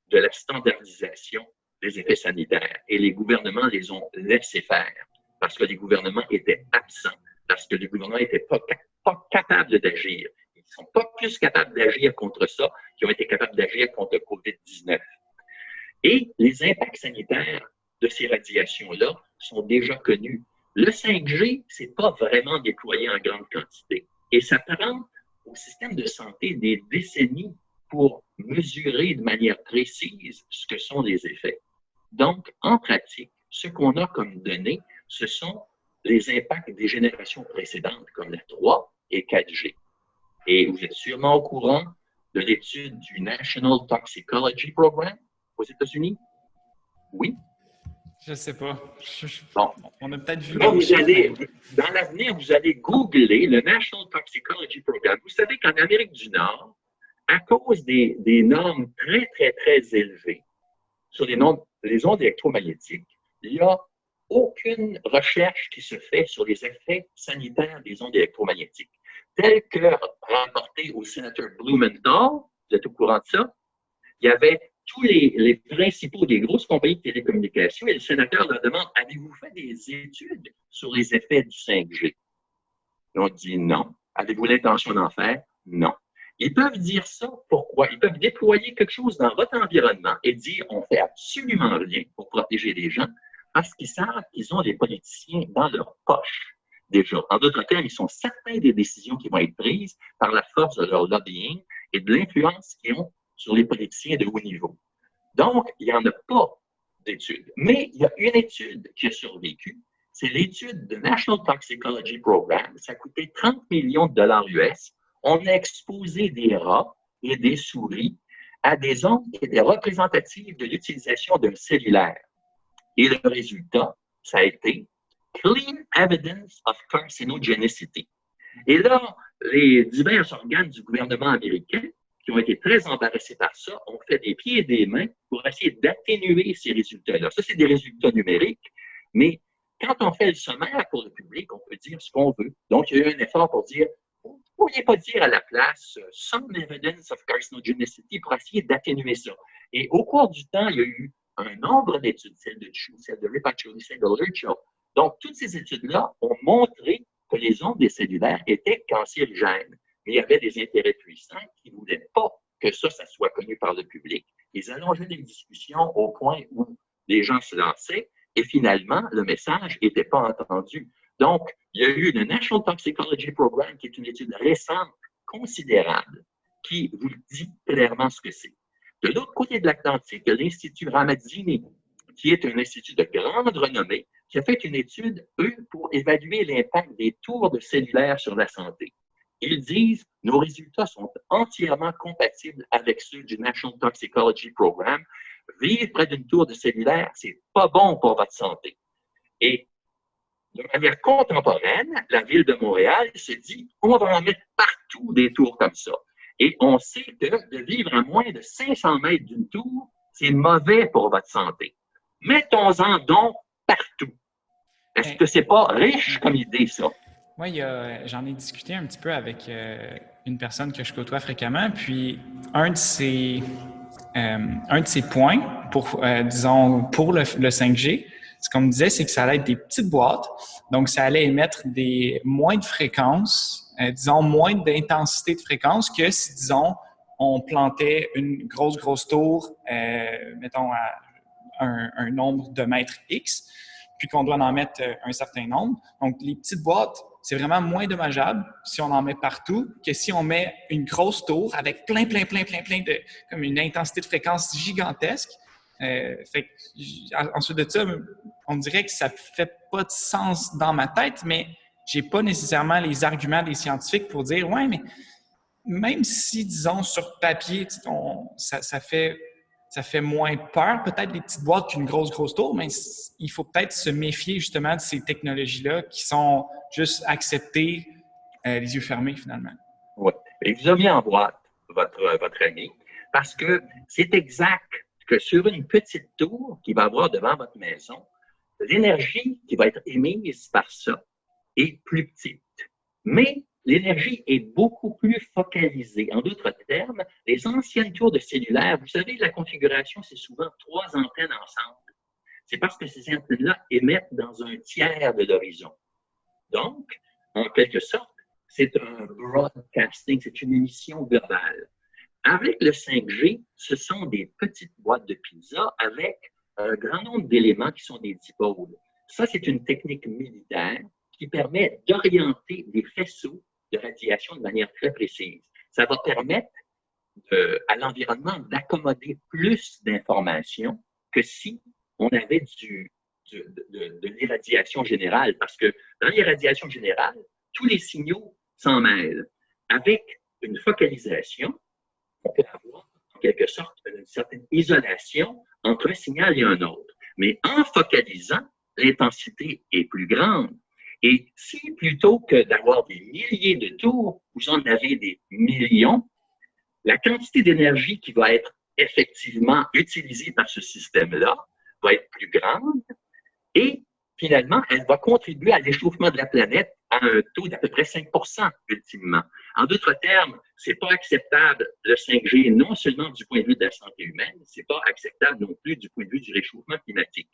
de la standardisation des effets sanitaires et les gouvernements les ont laissés faire parce que les gouvernements étaient absents, parce que les gouvernements n'étaient pas capables d'agir. Ils ne sont pas plus capables d'agir contre ça qu'ils ont été capables d'agir contre le COVID-19. Et les impacts sanitaires de ces radiations-là sont déjà connus. Le 5G, ce n'est pas vraiment déployé en grande quantité. Et ça prend au système de santé des décennies pour mesurer de manière précise ce que sont les effets. Donc, en pratique, ce qu'on a comme données, ce sont les impacts des générations précédentes, comme la 3 et 4G. Et vous êtes sûrement au courant de l'étude du National Toxicology Program aux États-Unis? Oui? Je sais pas. Bon. On a peut-être vu Là, des chiffres, mais... dans l'avenir, vous allez googler le National Toxicology Program. Vous savez qu'en Amérique du Nord, à cause des normes très, très, très élevées sur les ondes électromagnétiques, il n'y a aucune recherche qui se fait sur les effets sanitaires des ondes électromagnétiques. Tel que rapporté au sénateur Blumenthal, vous êtes au courant de ça, il y avait tous les principaux des grosses compagnies de télécommunications et le sénateur leur demande, avez-vous fait des études sur les effets du 5G? Et on dit non. Avez-vous l'intention d'en faire? Non. Ils peuvent dire ça, pourquoi? Ils peuvent déployer quelque chose dans votre environnement et dire on fait absolument rien pour protéger les gens parce qu'ils savent qu'ils ont des politiciens dans leur poche déjà. En d'autres termes, ils sont certains des décisions qui vont être prises par la force de leur lobbying et de l'influence qu'ils ont sur les politiciens de haut niveau. Donc, il n'y en a pas d'études. Mais il y a une étude qui a survécu. C'est l'étude du National Toxicology Program. Ça a coûté 30 millions de dollars US. On a exposé des rats et des souris à des ondes qui étaient représentatives de l'utilisation d'un cellulaire. Et le résultat, ça a été Clean Evidence of Carcinogenicity. Et là, les divers organes du gouvernement américain qui ont été très embarrassés par ça ont fait des pieds et des mains pour essayer d'atténuer ces résultats-là. Ça, c'est des résultats numériques, mais quand on fait le sommaire pour le public, on peut dire ce qu'on veut. Donc, il y a eu un effort pour dire, vous ne pourriez pas dire à la place « some evidence of carcinogenicity » pour essayer d'atténuer ça. Et au cours du temps, il y a eu un nombre d'études, celle de Chu, celle de Ripaccioli, celle de Lurchow. Donc, toutes ces études-là ont montré que les ondes des cellulaires étaient cancérigènes. Mais il y avait des intérêts puissants qui ne voulaient pas que ça soit connu par le public. Ils allongeaient les discussions au point où les gens se lançaient et finalement, le message n'était pas entendu. Donc, il y a eu le National Toxicology Program, qui est une étude récente, considérable, qui vous dit clairement ce que c'est. De l'autre côté de l'Atlantique, il y a l'Institut Ramazzini, qui est un institut de grande renommée, qui a fait une étude, eux, pour évaluer l'impact des tours de cellulaire sur la santé. Ils disent nos résultats sont entièrement compatibles avec ceux du National Toxicology Program. Vivre près d'une tour de cellulaire, c'est pas bon pour votre santé. Et de manière contemporaine, la ville de Montréal se dit on va en mettre partout des tours comme ça. Et on sait que de vivre à moins de 500 mètres d'une tour, c'est mauvais pour votre santé. Mettons-en donc partout. Est-ce que c'est pas riche comme idée, ça? Oui, j'en ai discuté un petit peu avec une personne que je côtoie fréquemment, puis un de ses points pour, disons, pour le 5G, ce qu'on me disait, c'est que ça allait être des petites boîtes, donc ça allait émettre moins de fréquences, disons, moins d'intensité de fréquence que si, disons, on plantait une grosse tour, mettons, à un nombre de mètres X, puis qu'on doit en mettre un certain nombre. Donc, les petites boîtes, c'est vraiment moins dommageable si on en met partout que si on met une grosse tour avec plein de, comme une intensité de fréquence gigantesque. Ensuite de ça, on dirait que ça fait pas de sens dans ma tête, mais j'ai pas nécessairement les arguments des scientifiques pour dire, ouais, mais même si, disons, sur papier, ça fait moins peur, peut-être, les petites boîtes qu'une grosse tour, mais il faut peut-être se méfier justement de ces technologies-là qui sont juste acceptées les yeux fermés, finalement. Oui. Et vous avez mis en boîte votre ami parce que c'est exact que sur une petite tour qui va avoir devant votre maison, l'énergie qui va être émise par ça est plus petite. Mais l'énergie est beaucoup plus focalisée. En d'autres termes, les anciennes tours de cellulaire, vous savez, la configuration, c'est souvent 3 antennes ensemble. C'est parce que ces antennes-là émettent dans un tiers de l'horizon. Donc, en quelque sorte, c'est un broadcasting, c'est une émission globale. Avec le 5G, ce sont des petites boîtes de pizza avec un grand nombre d'éléments qui sont des dipôles. Ça, c'est une technique militaire qui permet d'orienter des faisceaux de radiation de manière très précise. Ça va permettre à l'environnement d'accommoder plus d'informations que si on avait de l'irradiation générale, parce que dans l'irradiation générale, tous les signaux s'en mêlent. Avec une focalisation, on peut avoir en quelque sorte une certaine isolation entre un signal et un autre. Mais en focalisant, l'intensité est plus grande. Et si plutôt que d'avoir des milliers de tours, vous en avez des millions, la quantité d'énergie qui va être effectivement utilisée par ce système-là va être plus grande et finalement, elle va contribuer à l'échauffement de la planète à un taux d'à peu près 5 ultimement. En d'autres termes, c'est pas acceptable le 5G, non seulement du point de vue de la santé humaine, c'est pas acceptable non plus du point de vue du réchauffement climatique.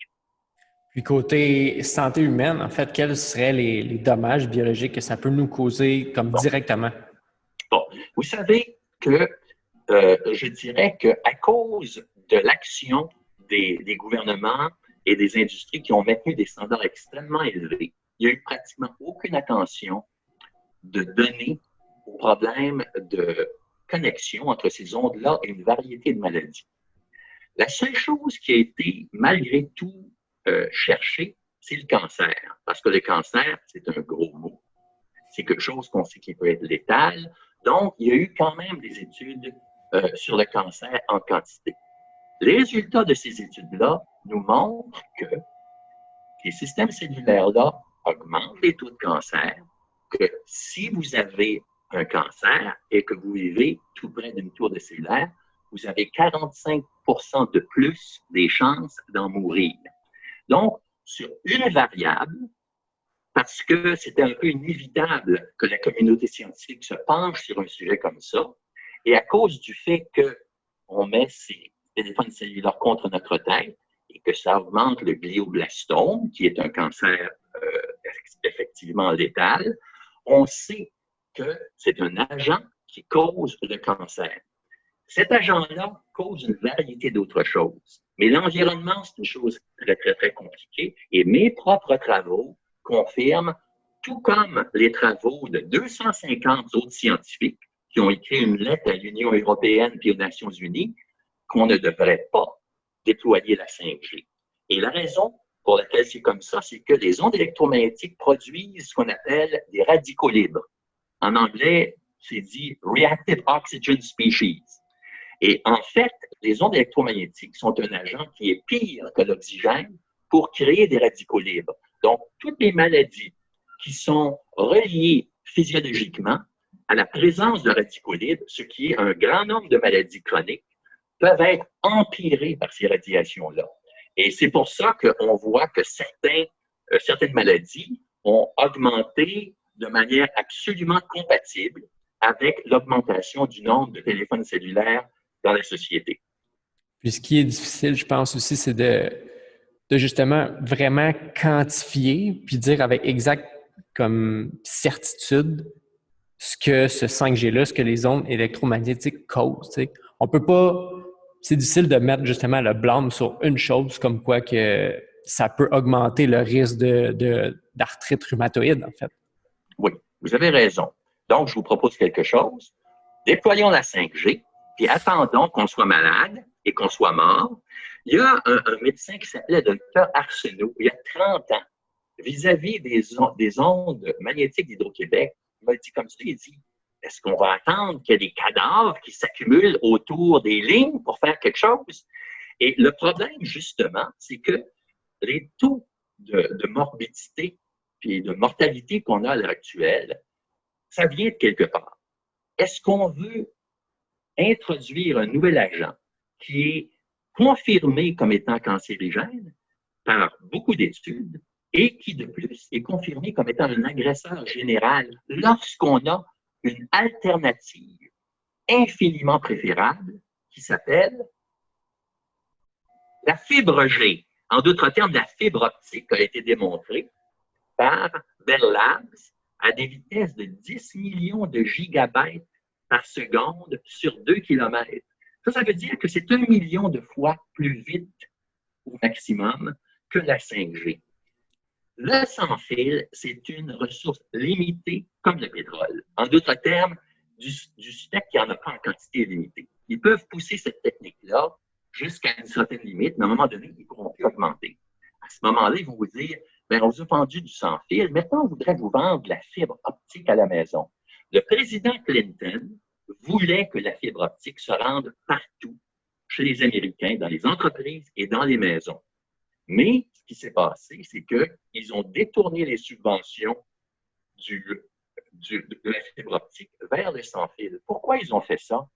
Puis côté santé humaine, en fait, quels seraient les dommages biologiques que ça peut nous causer comme directement? Bon, vous savez que je dirais qu'à cause de l'action des gouvernements et des industries qui ont maintenu des standards extrêmement élevés, il n'y a eu pratiquement aucune attention de donner aux problèmes de connexion entre ces ondes-là et une variété de maladies. La seule chose qui a été, malgré tout, cherchée, c'est le cancer. Parce que le cancer, c'est un gros mot. C'est quelque chose qu'on sait qui peut être létal. Donc, il y a eu quand même des études sur le cancer en quantité. Les résultats de ces études-là nous montrent que les systèmes cellulaires-là augmentent les taux de cancer, que si vous avez un cancer et que vous vivez tout près d'une tour de cellulaire, vous avez 45 de plus des chances d'en mourir. Donc, sur une variable, parce que c'était un peu inévitable que la communauté scientifique se penche sur un sujet comme ça, et à cause du fait qu'on met ces téléphones cellulaires contre notre tête et que ça augmente le glioblastome, qui est un cancer effectivement létal, on sait que c'est un agent qui cause le cancer. Cet agent-là cause une variété d'autres choses. Mais l'environnement, c'est une chose très, très, très compliquée. Et mes propres travaux confirment, tout comme les travaux de 250 autres scientifiques qui ont écrit une lettre à l'Union européenne et aux Nations unies, qu'on ne devrait pas déployer la 5G. Et la raison pour laquelle c'est comme ça, c'est que les ondes électromagnétiques produisent ce qu'on appelle des radicaux libres. En anglais, c'est dit Reactive Oxygen Species. Et en fait, les ondes électromagnétiques sont un agent qui est pire que l'oxygène pour créer des radicaux libres. Donc, toutes les maladies qui sont reliées physiologiquement à la présence de radicaux libres, ce qui est un grand nombre de maladies chroniques, peuvent être empirées par ces radiations-là. Et c'est pour ça qu'on voit que certaines maladies ont augmenté de manière absolument compatible avec l'augmentation du nombre de téléphones cellulaires dans la société. Puis ce qui est difficile, je pense aussi, c'est de justement vraiment quantifier puis dire avec exact comme certitude ce que ce 5G-là, ce que les ondes électromagnétiques causent. T'sais. On peut pas... C'est difficile de mettre justement le blâme sur une chose comme quoi que ça peut augmenter le risque d'arthrite rhumatoïde, en fait. Oui, vous avez raison. Donc, je vous propose quelque chose. Déployons la 5G, puis attendons qu'on soit malade et qu'on soit mort. Il y a un médecin qui s'appelait Dr Arsenault, il y a 30 ans, vis-à-vis des ondes magnétiques d'Hydro-Québec. Il m'a dit comme ça, il dit, est-ce qu'on va attendre qu'il y ait des cadavres qui s'accumulent autour des lignes pour faire quelque chose? Et le problème, justement, c'est que les taux de morbidité et de mortalité qu'on a à l'heure actuelle, ça vient de quelque part. Est-ce qu'on veut introduire un nouvel agent qui est confirmé comme étant cancérigène par beaucoup d'études et qui, de plus, est confirmé comme étant un agresseur général lorsqu'on a une alternative infiniment préférable qui s'appelle la fibre G. En d'autres termes, la fibre optique a été démontrée par Bell Labs à des vitesses de 10 millions de gigabytes par seconde sur 2 kilomètres. Ça veut dire que c'est 1 million de fois plus vite au maximum que la 5G. Le sans-fil, c'est une ressource limitée comme le pétrole. En d'autres termes, du steak qui n'en a pas en quantité limitée. Ils peuvent pousser cette technique-là jusqu'à une certaine limite, mais à un moment donné, ils ne pourront plus augmenter. À ce moment-là, ils vont vous dire, bien, on vous a vendu du sans-fil, maintenant, on voudrait vous vendre de la fibre optique à la maison. Le président Clinton voulait que la fibre optique se rende partout, chez les Américains, dans les entreprises et dans les maisons. Mais ce qui s'est passé, c'est qu'ils ont détourné les subventions de la fibre optique vers le sans-fil. Pourquoi ils ont fait ça?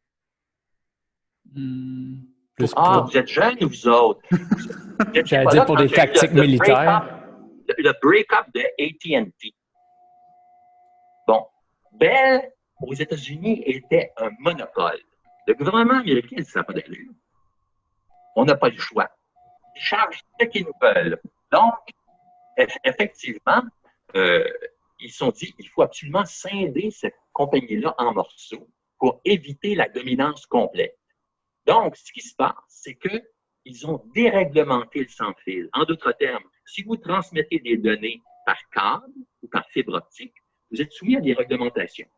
Vous êtes jeunes, vous autres. J'allais dire pour des tactiques militaires. Le break-up de AT&T. Bon, Bell, aux États-Unis, était un monopole. Le gouvernement américain, ça n'a pas d'allure. On n'a pas le choix. Ils chargent ce qu'ils nous veulent. Donc, effectivement, ils se sont dit qu'il faut absolument scinder cette compagnie-là en morceaux pour éviter la dominance complète. Donc, ce qui se passe, c'est qu'ils ont déréglementé le sans-fil. En d'autres termes, si vous transmettez des données par câble ou par fibre optique, vous êtes soumis à des réglementations.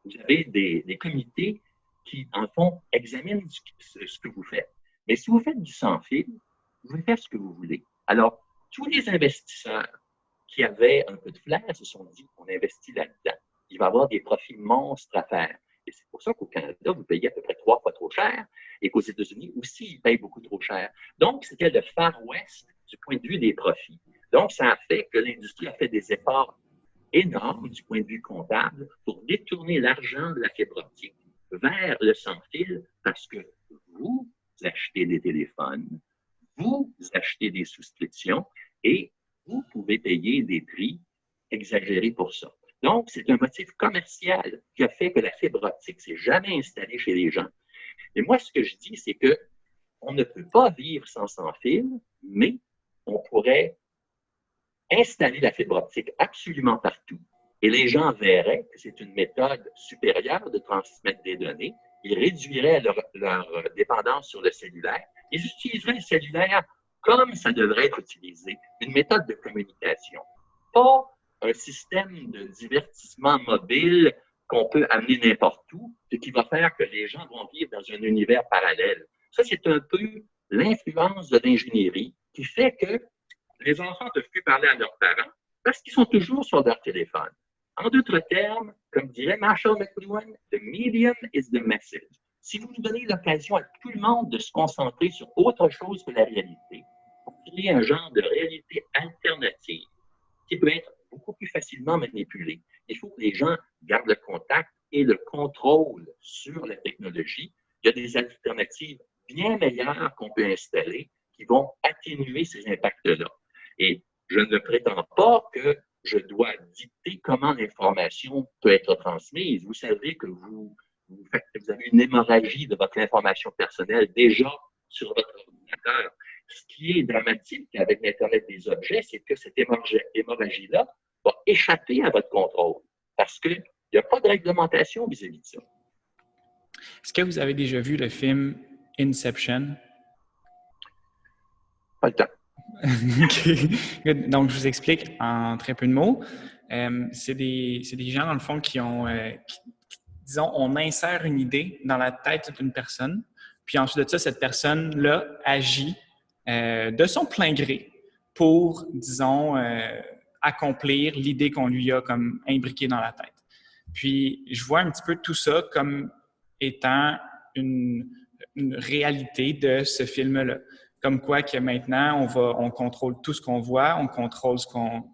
Vous avez des comités qui, en fond, examinent ce que vous faites. Mais si vous faites du sans-fil, vous pouvez faire ce que vous voulez. Alors, tous les investisseurs qui avaient un peu de flair se sont dit, on investit là-dedans. Il va y avoir des profits monstres à faire. Et c'est pour ça qu'au Canada, vous payez à peu près 3 fois trop cher et qu'aux États-Unis aussi, ils payent beaucoup trop cher. Donc, c'était le Far West du point de vue des profits. Donc, ça a fait que l'industrie a fait des efforts énormes du point de vue comptable pour détourner l'argent de la fibre optique vers le sans-fil parce que vous achetez des téléphones, vous achetez des souscriptions et vous pouvez payer des prix exagérés pour ça. Donc, c'est un motif commercial qui a fait que la fibre optique ne s'est jamais installée chez les gens. Et moi, ce que je dis, c'est qu'on ne peut pas vivre sans fil, mais on pourrait installer la fibre optique absolument partout. Et les gens verraient que c'est une méthode supérieure de transmettre des données. Ils réduiraient leur dépendance sur le cellulaire. Ils utiliseraient le cellulaire comme ça devrait être utilisé, une méthode de communication. Pas un système de divertissement mobile qu'on peut amener n'importe où, ce qui va faire que les gens vont vivre dans un univers parallèle. Ça, c'est un peu l'influence de l'ingénierie qui fait que les enfants ne peuvent plus parler à leurs parents parce qu'ils sont toujours sur leur téléphone. En d'autres termes, comme dirait Marshall McLuhan, the medium is the message. Si vous nous donnez l'occasion à tout le monde de se concentrer sur autre chose que la réalité, pour créer un genre de réalité alternative qui peut être beaucoup plus facilement manipulée, il faut que les gens gardent le contact et le contrôle sur la technologie. Il y a des alternatives bien meilleures qu'on peut installer qui vont atténuer ces impacts-là. Et je ne prétends pas que je dois dicter comment l'information peut être transmise. Vous savez que vous avez une hémorragie de votre information personnelle déjà sur votre ordinateur. Ce qui est dramatique avec l'Internet des objets, c'est que cette hémorragie-là va échapper à votre contrôle parce qu'il n'y a pas de réglementation vis-à-vis de ça. Est-ce que vous avez déjà vu le film Inception? Pas le temps. Okay. Donc, je vous explique en très peu de mots. C'est des gens, dans le fond, qui ont, disons, on insère une idée dans la tête d'une personne, puis ensuite de ça, cette personne-là agit de son plein gré pour, disons, accomplir l'idée qu'on lui a comme imbriquée dans la tête. Puis, je vois un petit peu tout ça comme étant une réalité de ce film-là. Comme quoi que maintenant, on contrôle tout ce qu'on voit, on contrôle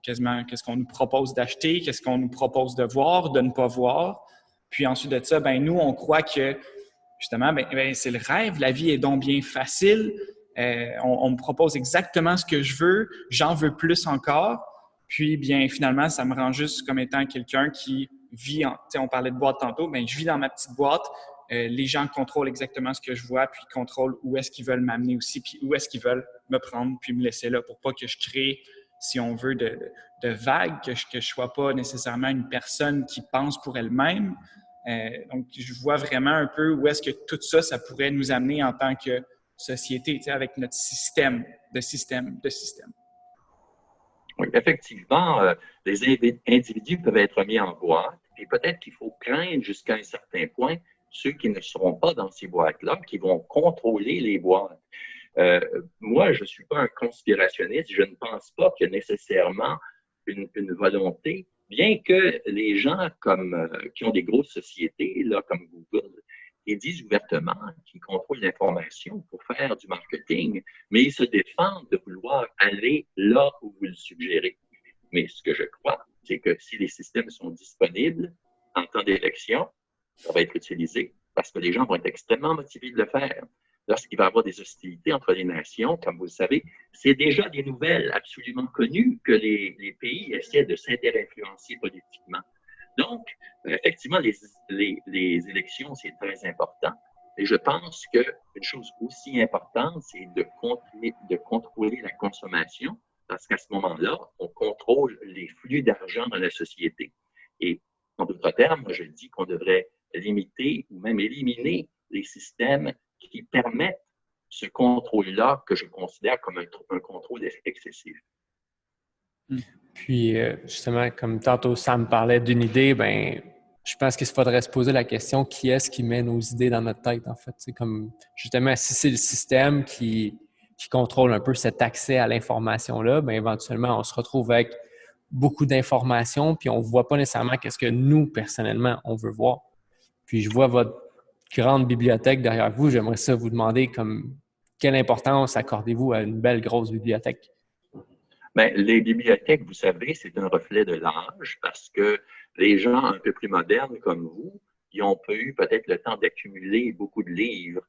qu'est-ce qu'on nous propose d'acheter, qu'est-ce qu'on nous propose de voir, de ne pas voir. Puis ensuite de ça, ben nous, on croit que justement, ben c'est le rêve, la vie est donc bien facile, on me propose exactement ce que je veux, j'en veux plus encore. Puis bien finalement, ça me rend juste comme étant quelqu'un qui vit, on parlait de boîte tantôt, ben je vis dans ma petite boîte. Les gens contrôlent exactement ce que je vois, puis contrôlent où est-ce qu'ils veulent m'amener aussi, puis où est-ce qu'ils veulent me prendre, puis me laisser là, pour pas que je crée, si on veut, de vagues, que je sois pas nécessairement une personne qui pense pour elle-même. Donc, je vois vraiment un peu où est-ce que tout ça, ça pourrait nous amener en tant que société, avec notre système. Oui, effectivement, les individus peuvent être mis en boîte, et peut-être qu'il faut craindre jusqu'à un certain point ceux qui ne seront pas dans ces boîtes-là, qui vont contrôler les boîtes. Moi, je ne suis pas un conspirationniste. Je ne pense pas qu'il y a nécessairement une volonté, bien que les gens qui ont des grosses sociétés, là, comme Google, ils disent ouvertement qu'ils contrôlent l'information pour faire du marketing, mais ils se défendent de vouloir aller là où vous le suggérez. Mais ce que je crois, c'est que si les systèmes sont disponibles en temps d'élection, ça va être utilisé parce que les gens vont être extrêmement motivés de le faire. Lorsqu'il va y avoir des hostilités entre les nations, comme vous le savez, c'est déjà des nouvelles absolument connues que les pays essaient de s'inter-influencer politiquement. Donc, effectivement, les élections, c'est très important. Et je pense qu'une chose aussi importante, c'est de contrôler la consommation, parce qu'à ce moment-là, on contrôle les flux d'argent dans la société. Et en d'autres termes, moi, je dis qu'on devrait limiter ou même éliminer les systèmes qui permettent ce contrôle-là que je considère comme un contrôle excessif. Puis, justement, comme tantôt Sam parlait d'une idée, ben, je pense qu'il faudrait se poser la question qui est-ce qui met nos idées dans notre tête, en fait. C'est comme, justement, si c'est le système qui contrôle un peu cet accès à l'information-là, ben, éventuellement, on se retrouve avec beaucoup d'informations, puis on ne voit pas nécessairement qu'est-ce que nous, personnellement, on veut voir. Puis, je vois votre grande bibliothèque derrière vous. J'aimerais ça vous demander comme quelle importance accordez-vous à une belle grosse bibliothèque? Bien, les bibliothèques, vous savez, c'est un reflet de l'âge parce que les gens un peu plus modernes comme vous, ils n'ont pas eu peut-être le temps d'accumuler beaucoup de livres.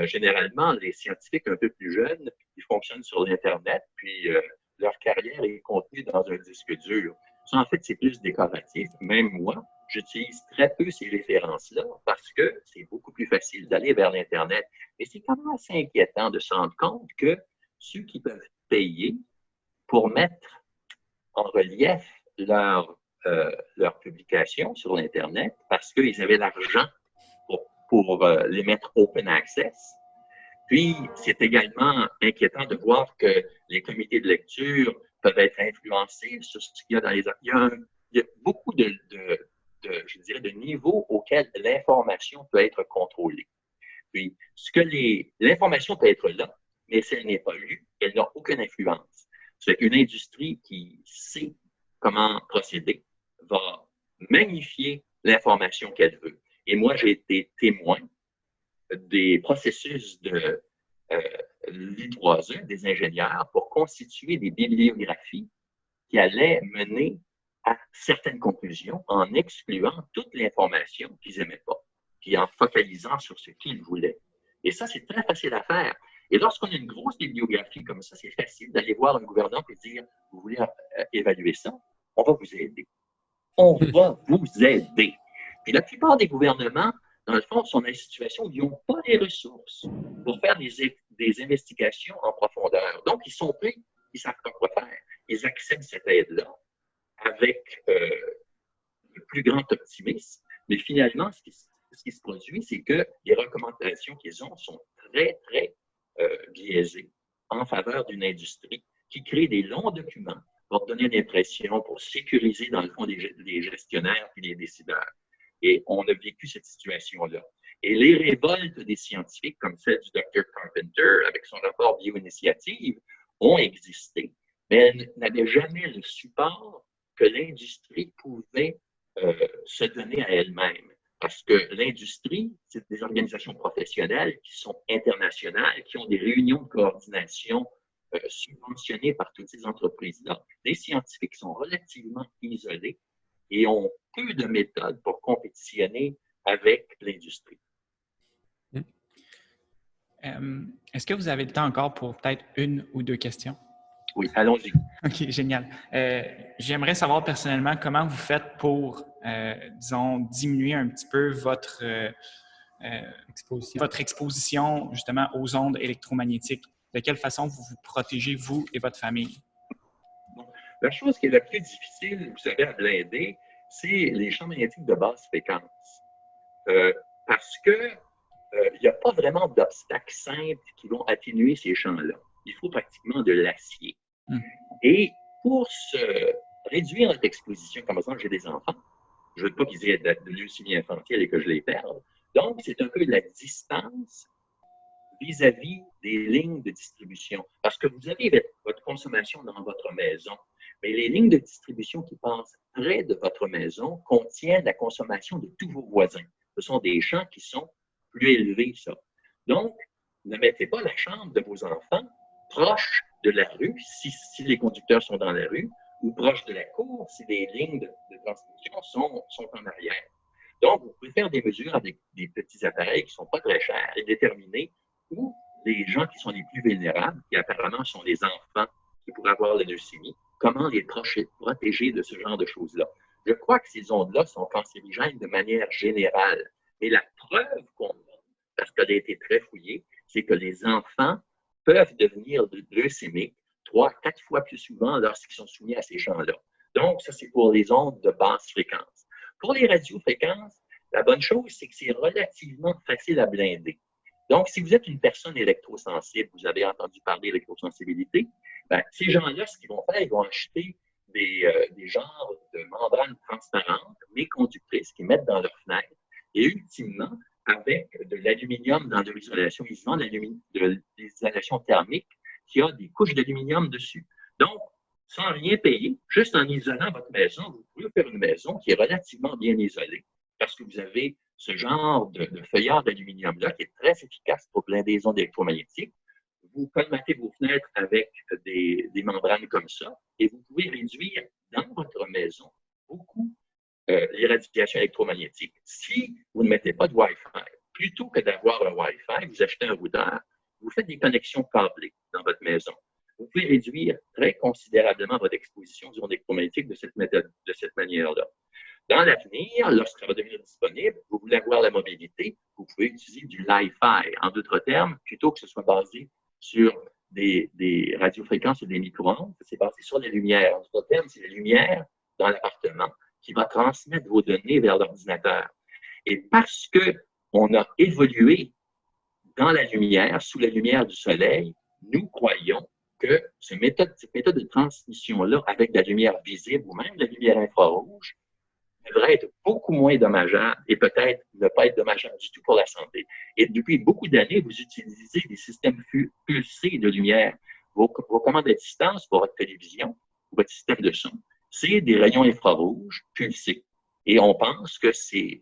Généralement, les scientifiques un peu plus jeunes, ils fonctionnent sur l'Internet, puis leur carrière est contenue dans un disque dur. Ça, en fait, c'est plus décoratif. Même moi, j'utilise très peu ces références-là parce que c'est beaucoup plus facile d'aller vers l'Internet. Et c'est quand même assez inquiétant de se rendre compte que ceux qui peuvent payer pour mettre en relief leur publication sur l'Internet parce qu'ils avaient l'argent pour les mettre open access. Puis, c'est également inquiétant de voir que les comités de lecture peuvent être influencés sur ce qu'il y a dans les... Il y a beaucoup je dirais, de niveaux auxquels l'information peut être contrôlée. Puis, l'information peut être là, mais si elle n'est pas lue, elle n'a aucune influence. C'est qu'une industrie qui sait comment procéder va magnifier l'information qu'elle veut. Et moi, j'ai été témoin des processus de l'I3E, des ingénieurs, pour constituer des bibliographies qui allaient mener à certaines conclusions en excluant toute l'information qu'ils n'aimaient pas, puis en focalisant sur ce qu'ils voulaient. Et ça, c'est très facile à faire. Et lorsqu'on a une grosse bibliographie comme ça, c'est facile d'aller voir un gouvernement et dire, vous voulez évaluer ça? On va vous aider. On va vous aider. Puis la plupart des gouvernements, dans le fond, sont dans une situation où ils n'ont pas les ressources pour faire des investigations en profondeur. Donc, ils sont pris, ils ne savent pas quoi faire. Ils acceptent cette aide-là avec le plus grand optimisme. Mais finalement, ce qui se produit, c'est que les recommandations qu'ils ont sont très, très biaisées en faveur d'une industrie qui crée des longs documents pour donner l'impression, pour sécuriser, dans le fond, les gestionnaires et les décideurs. Et on a vécu cette situation-là. Et les révoltes des scientifiques, comme celle du Dr. Carpenter, avec son rapport Bioinitiative, ont existé, mais elles n'avaient jamais le support que l'industrie pouvait se donner à elle-même. Parce que l'industrie, c'est des organisations professionnelles qui sont internationales, qui ont des réunions de coordination subventionnées par toutes ces entreprises-là. Les scientifiques sont relativement isolés et ont peu de méthodes pour compétitionner avec l'industrie. Est-ce que vous avez le temps encore pour peut-être une ou deux questions? Oui, allons-y. OK, génial. J'aimerais savoir personnellement comment vous faites pour, disons, diminuer un petit peu votre exposition justement aux ondes électromagnétiques. De quelle façon vous vous protégez, vous et votre famille? Bon, la chose qui est la plus difficile, vous savez, à blinder, c'est les champs magnétiques de basse fréquence. Parce que il n'y a pas vraiment d'obstacles simples qui vont atténuer ces champs-là. Il faut pratiquement de l'acier. Et pour réduire notre exposition, comme par exemple, j'ai des enfants, je ne veux pas qu'ils aient de leucémie infantile et que je les perde. Donc, c'est un peu la distance vis-à-vis des lignes de distribution. Parce que vous avez votre consommation dans votre maison, mais les lignes de distribution qui passent près de votre maison contiennent la consommation de tous vos voisins. Ce sont des champs qui sont plus élevés, ça. Donc, ne mettez pas la chambre de vos enfants proche de la rue, si les conducteurs sont dans la rue, ou proche de la cour, si les lignes de transmission sont en arrière. Donc, vous pouvez faire des mesures avec des petits appareils qui ne sont pas très chers et déterminer où les gens qui sont les plus vulnérables, qui apparemment sont les enfants qui pourraient avoir la leucémie, comment les protéger de ce genre de choses-là. Je crois que ces ondes-là sont cancérigènes de manière générale. Et la preuve qu'on a, parce qu'elle a été très fouillée, c'est que les enfants peuvent devenir leucémiques 3-4 fois plus souvent lorsqu'ils sont soumis à ces champs-là. Donc, ça, c'est pour les ondes de basse fréquence. Pour les radiofréquences, la bonne chose, c'est que c'est relativement facile à blinder. Donc, si vous êtes une personne électrosensible, vous avez entendu parler d'électrosensibilité, ben, ces gens-là, ce qu'ils vont faire, ils vont acheter des genres de membranes transparentes, mais conductrices, qu'ils mettent dans leur fenêtre. Et ultimement, avec de l'aluminium dans leur isolation, isolant de l'isolation thermique, qui a des couches d'aluminium dessus. Donc, sans rien payer, juste en isolant votre maison, vous pouvez faire une maison qui est relativement bien isolée parce que vous avez ce genre de feuillard d'aluminium-là qui est très efficace pour blinder les ondes électromagnétiques. Vous colmatez vos fenêtres avec des membranes comme ça et vous pouvez réduire dans votre maison beaucoup les radiations électromagnétiques. Si vous ne mettez pas de Wi-Fi, plutôt que d'avoir un Wi-Fi, vous achetez un routeur, vous faites des connexions câblées dans votre maison. Vous pouvez réduire très considérablement votre exposition aux ondes électromagnétiques de cette manière-là. Dans l'avenir, lorsque ça va devenir disponible, vous voulez avoir la mobilité, vous pouvez utiliser du Li-Fi. En d'autres termes, plutôt que ce soit basé sur des radiofréquences et des micro-ondes, c'est basé sur les lumières. En d'autres termes, c'est la lumière dans l'appartement qui va transmettre vos données vers l'ordinateur. Et parce qu'on a évolué dans la lumière, sous la lumière du soleil, nous croyons que cette méthode de transmission-là, avec de la lumière visible ou même de la lumière infrarouge, devrait être beaucoup moins dommageable et peut-être ne pas être dommageable du tout pour la santé. Et depuis beaucoup d'années, vous utilisez des systèmes pulsés de lumière. Vos commandes à distance pour votre télévision, votre système de son, c'est des rayons infrarouges pulsés. Et on pense que ces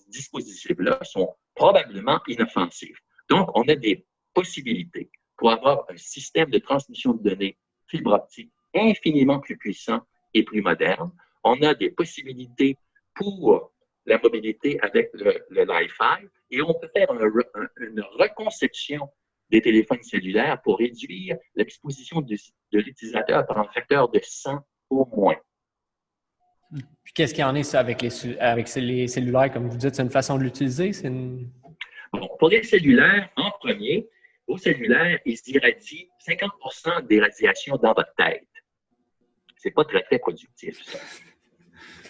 dispositifs-là sont probablement inoffensifs. Donc, on a des possibilités pour avoir un système de transmission de données fibre optique infiniment plus puissant et plus moderne. On a des possibilités pour la mobilité avec le Li-Fi et on peut faire une reconception des téléphones cellulaires pour réduire l'exposition de l'utilisateur par un facteur de 100 au moins. Puis qu'est-ce qu'il y en a ça, avec les cellulaires, comme vous dites, c'est une façon de l'utiliser? Bon, pour les cellulaires, en premier, vos cellulaires, ils irradient 50% des radiations dans votre tête. C'est pas très, très productif, ça.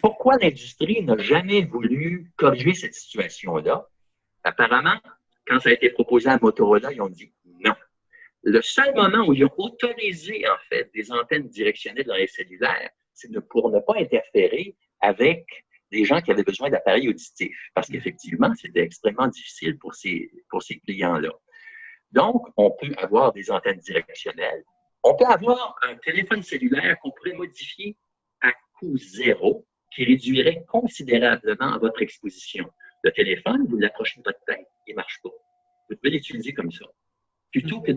Pourquoi l'industrie n'a jamais voulu corriger cette situation-là? Apparemment, quand ça a été proposé à Motorola, ils ont dit non. Le seul moment où ils ont autorisé, en fait, des antennes directionnelles dans les cellulaires, c'est pour ne pas interférer avec des gens qui avaient besoin d'appareils auditifs. Parce qu'effectivement, c'était extrêmement difficile pour ces clients-là. Donc, on peut avoir des antennes directionnelles. On peut avoir un téléphone cellulaire qu'on pourrait modifier à coût zéro, qui réduirait considérablement votre exposition. Le téléphone, vous l'approchez de votre tête, il ne marche pas. Vous pouvez l'utiliser comme ça. Plutôt que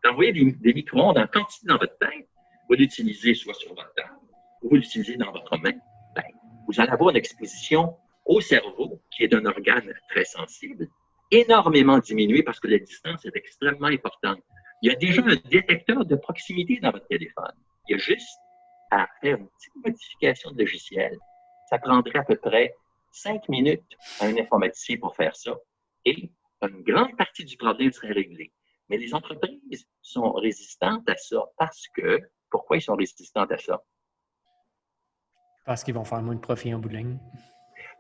d'envoyer des micro-ondes en quantité dans votre tête, vous l'utilisez soit sur votre table, ou vous l'utilisez dans votre main, ben, vous allez avoir une exposition au cerveau, qui est un organe très sensible, énormément diminuée parce que la distance est extrêmement importante. Il y a déjà un détecteur de proximité dans votre téléphone. Il y a juste à faire une petite modification de logiciel. Ça prendrait à peu près 5 minutes à un informaticien pour faire ça. Et une grande partie du problème serait réglée. Mais les entreprises sont résistantes à ça parce que... Pourquoi ils sont résistantes à ça? Parce qu'ils vont faire moins de profit en bout de ligne.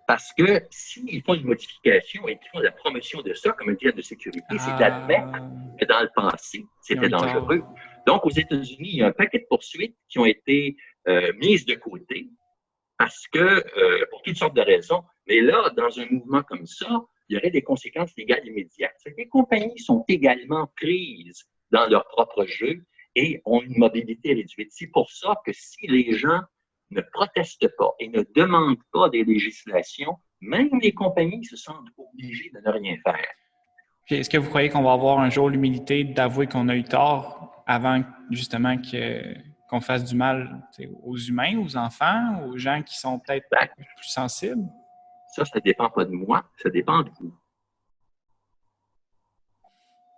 Parce que s'ils font une modification et qu'ils font la promotion de ça comme un gage de sécurité, c'est d'admettre que dans le passé, c'était dangereux. Donc, aux États-Unis, il y a un paquet de poursuites qui ont été mises de côté parce que, pour toutes sortes de raisons. Mais là, dans un mouvement comme ça, il y aurait des conséquences légales immédiates. Les compagnies sont également prises dans leur propre jeu et ont une mobilité réduite. C'est pour ça que si les gens ne protestent pas et ne demandent pas des législations, même les compagnies se sentent obligées de ne rien faire. Puis est-ce que vous croyez qu'on va avoir un jour l'humilité d'avouer qu'on a eu tort avant justement qu'on fasse du mal aux humains, aux enfants, aux gens qui sont peut-être plus sensibles? Ça ne dépend pas de moi, ça dépend de vous.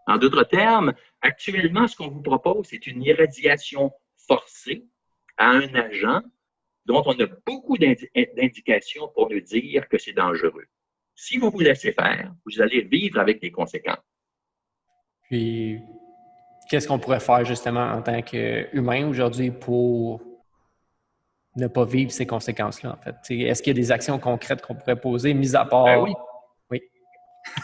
En d'autres termes, actuellement, ce qu'on vous propose, c'est une irradiation forcée à un agent dont on a beaucoup d'indications pour nous dire que c'est dangereux. Si vous vous laissez faire, vous allez vivre avec des conséquences. Puis, qu'est-ce qu'on pourrait faire justement en tant qu'humain aujourd'hui pour ne pas vivre ces conséquences-là, en fait? Est-ce qu'il y a des actions concrètes qu'on pourrait poser, mis à part... Ben oui. Oui.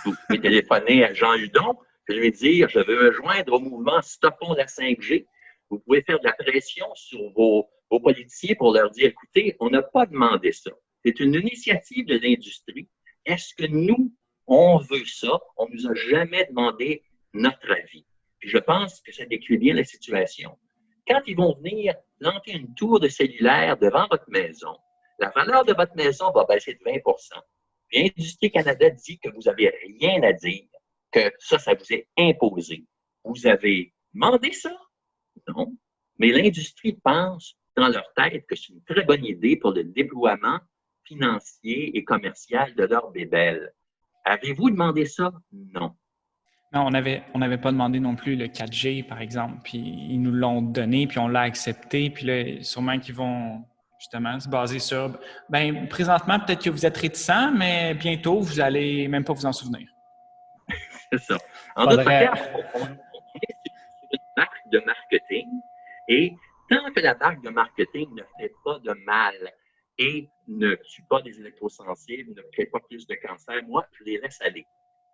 Vous pouvez téléphoner à Jean Hudon, je lui dire, je veux me joindre au mouvement Stoppons la 5G. Vous pouvez faire de la pression sur vos politiciens pour leur dire, écoutez, on n'a pas demandé ça. C'est une initiative de l'industrie. Est-ce que nous, on veut ça? On ne nous a jamais demandé notre avis. Puis je pense que ça décrit bien la situation. Quand ils vont venir planter une tour de cellulaire devant votre maison, la valeur de votre maison va baisser de 20 %. Puis Industrie Canada dit que vous n'avez rien à dire, que ça vous est imposé. Vous avez demandé ça? Non. Mais l'industrie pense dans leur tête que c'est une très bonne idée pour le déploiement financier et commercial de leur bébelle. Avez-vous demandé ça? Non. Non, on n'avait pas demandé non plus le 4G, par exemple, puis ils nous l'ont donné, puis on l'a accepté, puis là, sûrement qu'ils vont justement se baser sur, ben présentement, peut-être que vous êtes réticents, mais bientôt, vous allez même pas vous en souvenir. C'est ça. En d'autres termes, on est sur une marque de marketing et tant que la marque de marketing ne fait pas de mal et ne tue pas des électrosensibles, ne crée pas plus de cancer, moi, je les laisse aller.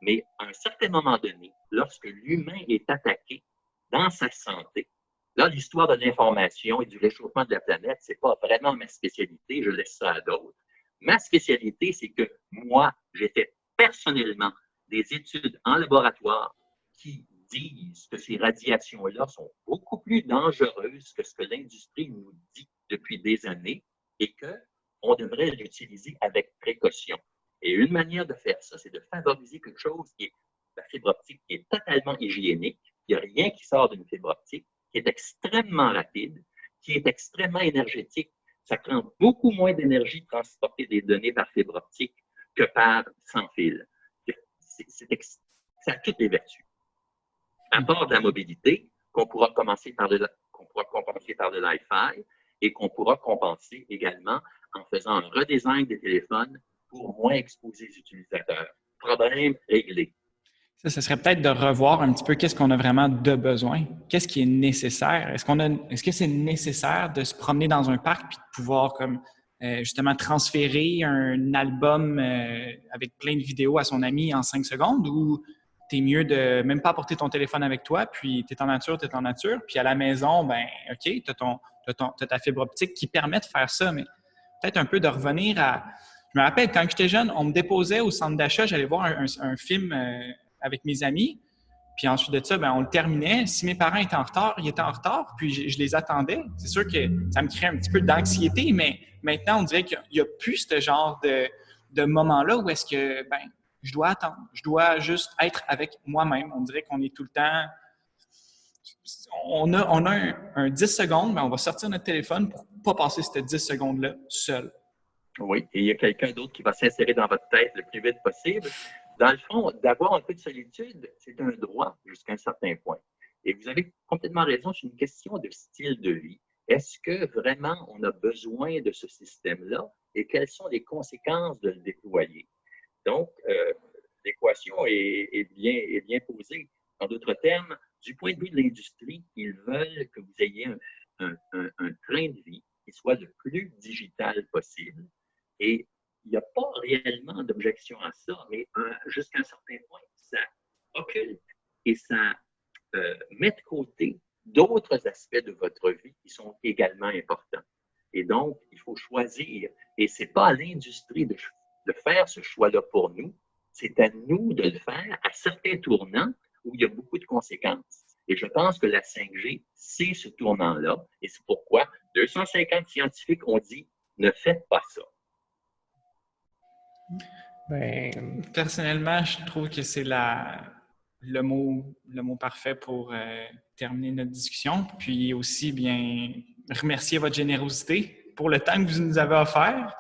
Mais à un certain moment donné, lorsque l'humain est attaqué dans sa santé, là, l'histoire de l'information et du réchauffement de la planète, c'est pas vraiment ma spécialité, je laisse ça à d'autres. Ma spécialité, c'est que moi, j'ai fait personnellement des études en laboratoire qui disent que ces radiations-là sont beaucoup plus dangereuses que ce que l'industrie nous dit depuis des années et qu'on devrait l'utiliser avec précaution. Et une manière de faire ça, c'est de favoriser quelque chose qui est la fibre optique, qui est totalement hygiénique. Il n'y a rien qui sort d'une fibre optique, qui est extrêmement rapide, qui est extrêmement énergétique. Ça prend beaucoup moins d'énergie de transporter des données par fibre optique que par sans fil. Ça a toutes les vertus. À part de la mobilité, qu'on pourra compenser par de l'I-Fi et qu'on pourra compenser également en faisant un redesign des téléphones pour moins exposer les utilisateurs. Problème réglé. Ça serait peut-être de revoir un petit peu qu'est-ce qu'on a vraiment de besoin, qu'est-ce qui est nécessaire. Est-ce que c'est nécessaire de se promener dans un parc puis de pouvoir comme justement transférer un album avec plein de vidéos à son ami en 5 secondes ou t'es mieux de même pas apporter ton téléphone avec toi, puis t'es en nature, puis à la maison, ben OK, t'as ta fibre optique qui permet de faire ça, mais peut-être un peu de revenir à... Je me rappelle, quand j'étais jeune, on me déposait au centre d'achat, j'allais voir un film avec mes amis, puis ensuite de ça, ben, on le terminait. Si mes parents étaient en retard, ils étaient en retard, puis je les attendais. C'est sûr que ça me crée un petit peu d'anxiété, mais maintenant, on dirait qu'il n'y a plus ce genre de moment-là où est-ce que, ben, je dois attendre. Je dois juste être avec moi-même. On dirait qu'on est tout le temps... On a un 10 secondes, mais on va sortir notre téléphone pour ne pas passer ces 10 secondes-là seul. Oui, et il y a quelqu'un d'autre qui va s'insérer dans votre tête le plus vite possible. Dans le fond, d'avoir un peu de solitude, c'est un droit jusqu'à un certain point. Et vous avez complètement raison, c'est une question de style de vie. Est-ce que vraiment on a besoin de ce système-là et quelles sont les conséquences de le déployer? Donc, l'équation est bien posée. En d'autres termes, du point de vue de l'industrie, ils veulent que vous ayez un train de vie qui soit le plus digital possible. Et il n'y a pas réellement d'objection à ça, mais jusqu'à un certain point, ça occulte et ça met de côté d'autres aspects de votre vie qui sont également importants. Et donc, il faut choisir. Et ce n'est pas à l'industrie de faire ce choix-là pour nous. C'est à nous de le faire à certains tournants où il y a beaucoup de conséquences. Et je pense que la 5G, c'est ce tournant-là. Et c'est pourquoi 250 scientifiques ont dit « ne faites pas ça ». Personnellement, je trouve que c'est le mot parfait pour terminer notre discussion. Puis aussi, bien, remercier votre générosité pour le temps que vous nous avez offert.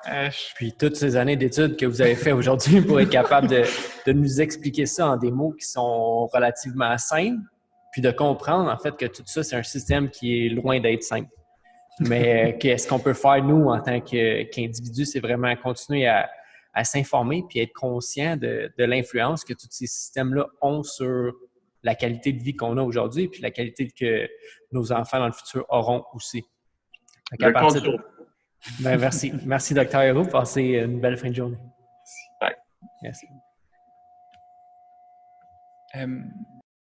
Puis toutes ces années d'études que vous avez fait aujourd'hui pour être capable de nous expliquer ça en des mots qui sont relativement simples, puis de comprendre en fait que tout ça, c'est un système qui est loin d'être simple. Mais qu'est-ce qu'on peut faire, nous, en tant qu'individus, c'est vraiment continuer à s'informer puis être conscient de l'influence que tous ces systèmes-là ont sur la qualité de vie qu'on a aujourd'hui puis la qualité que nos enfants dans le futur auront aussi. Merci. Merci, Dr. Héroux. Passez une belle fin de journée. Bye. Merci.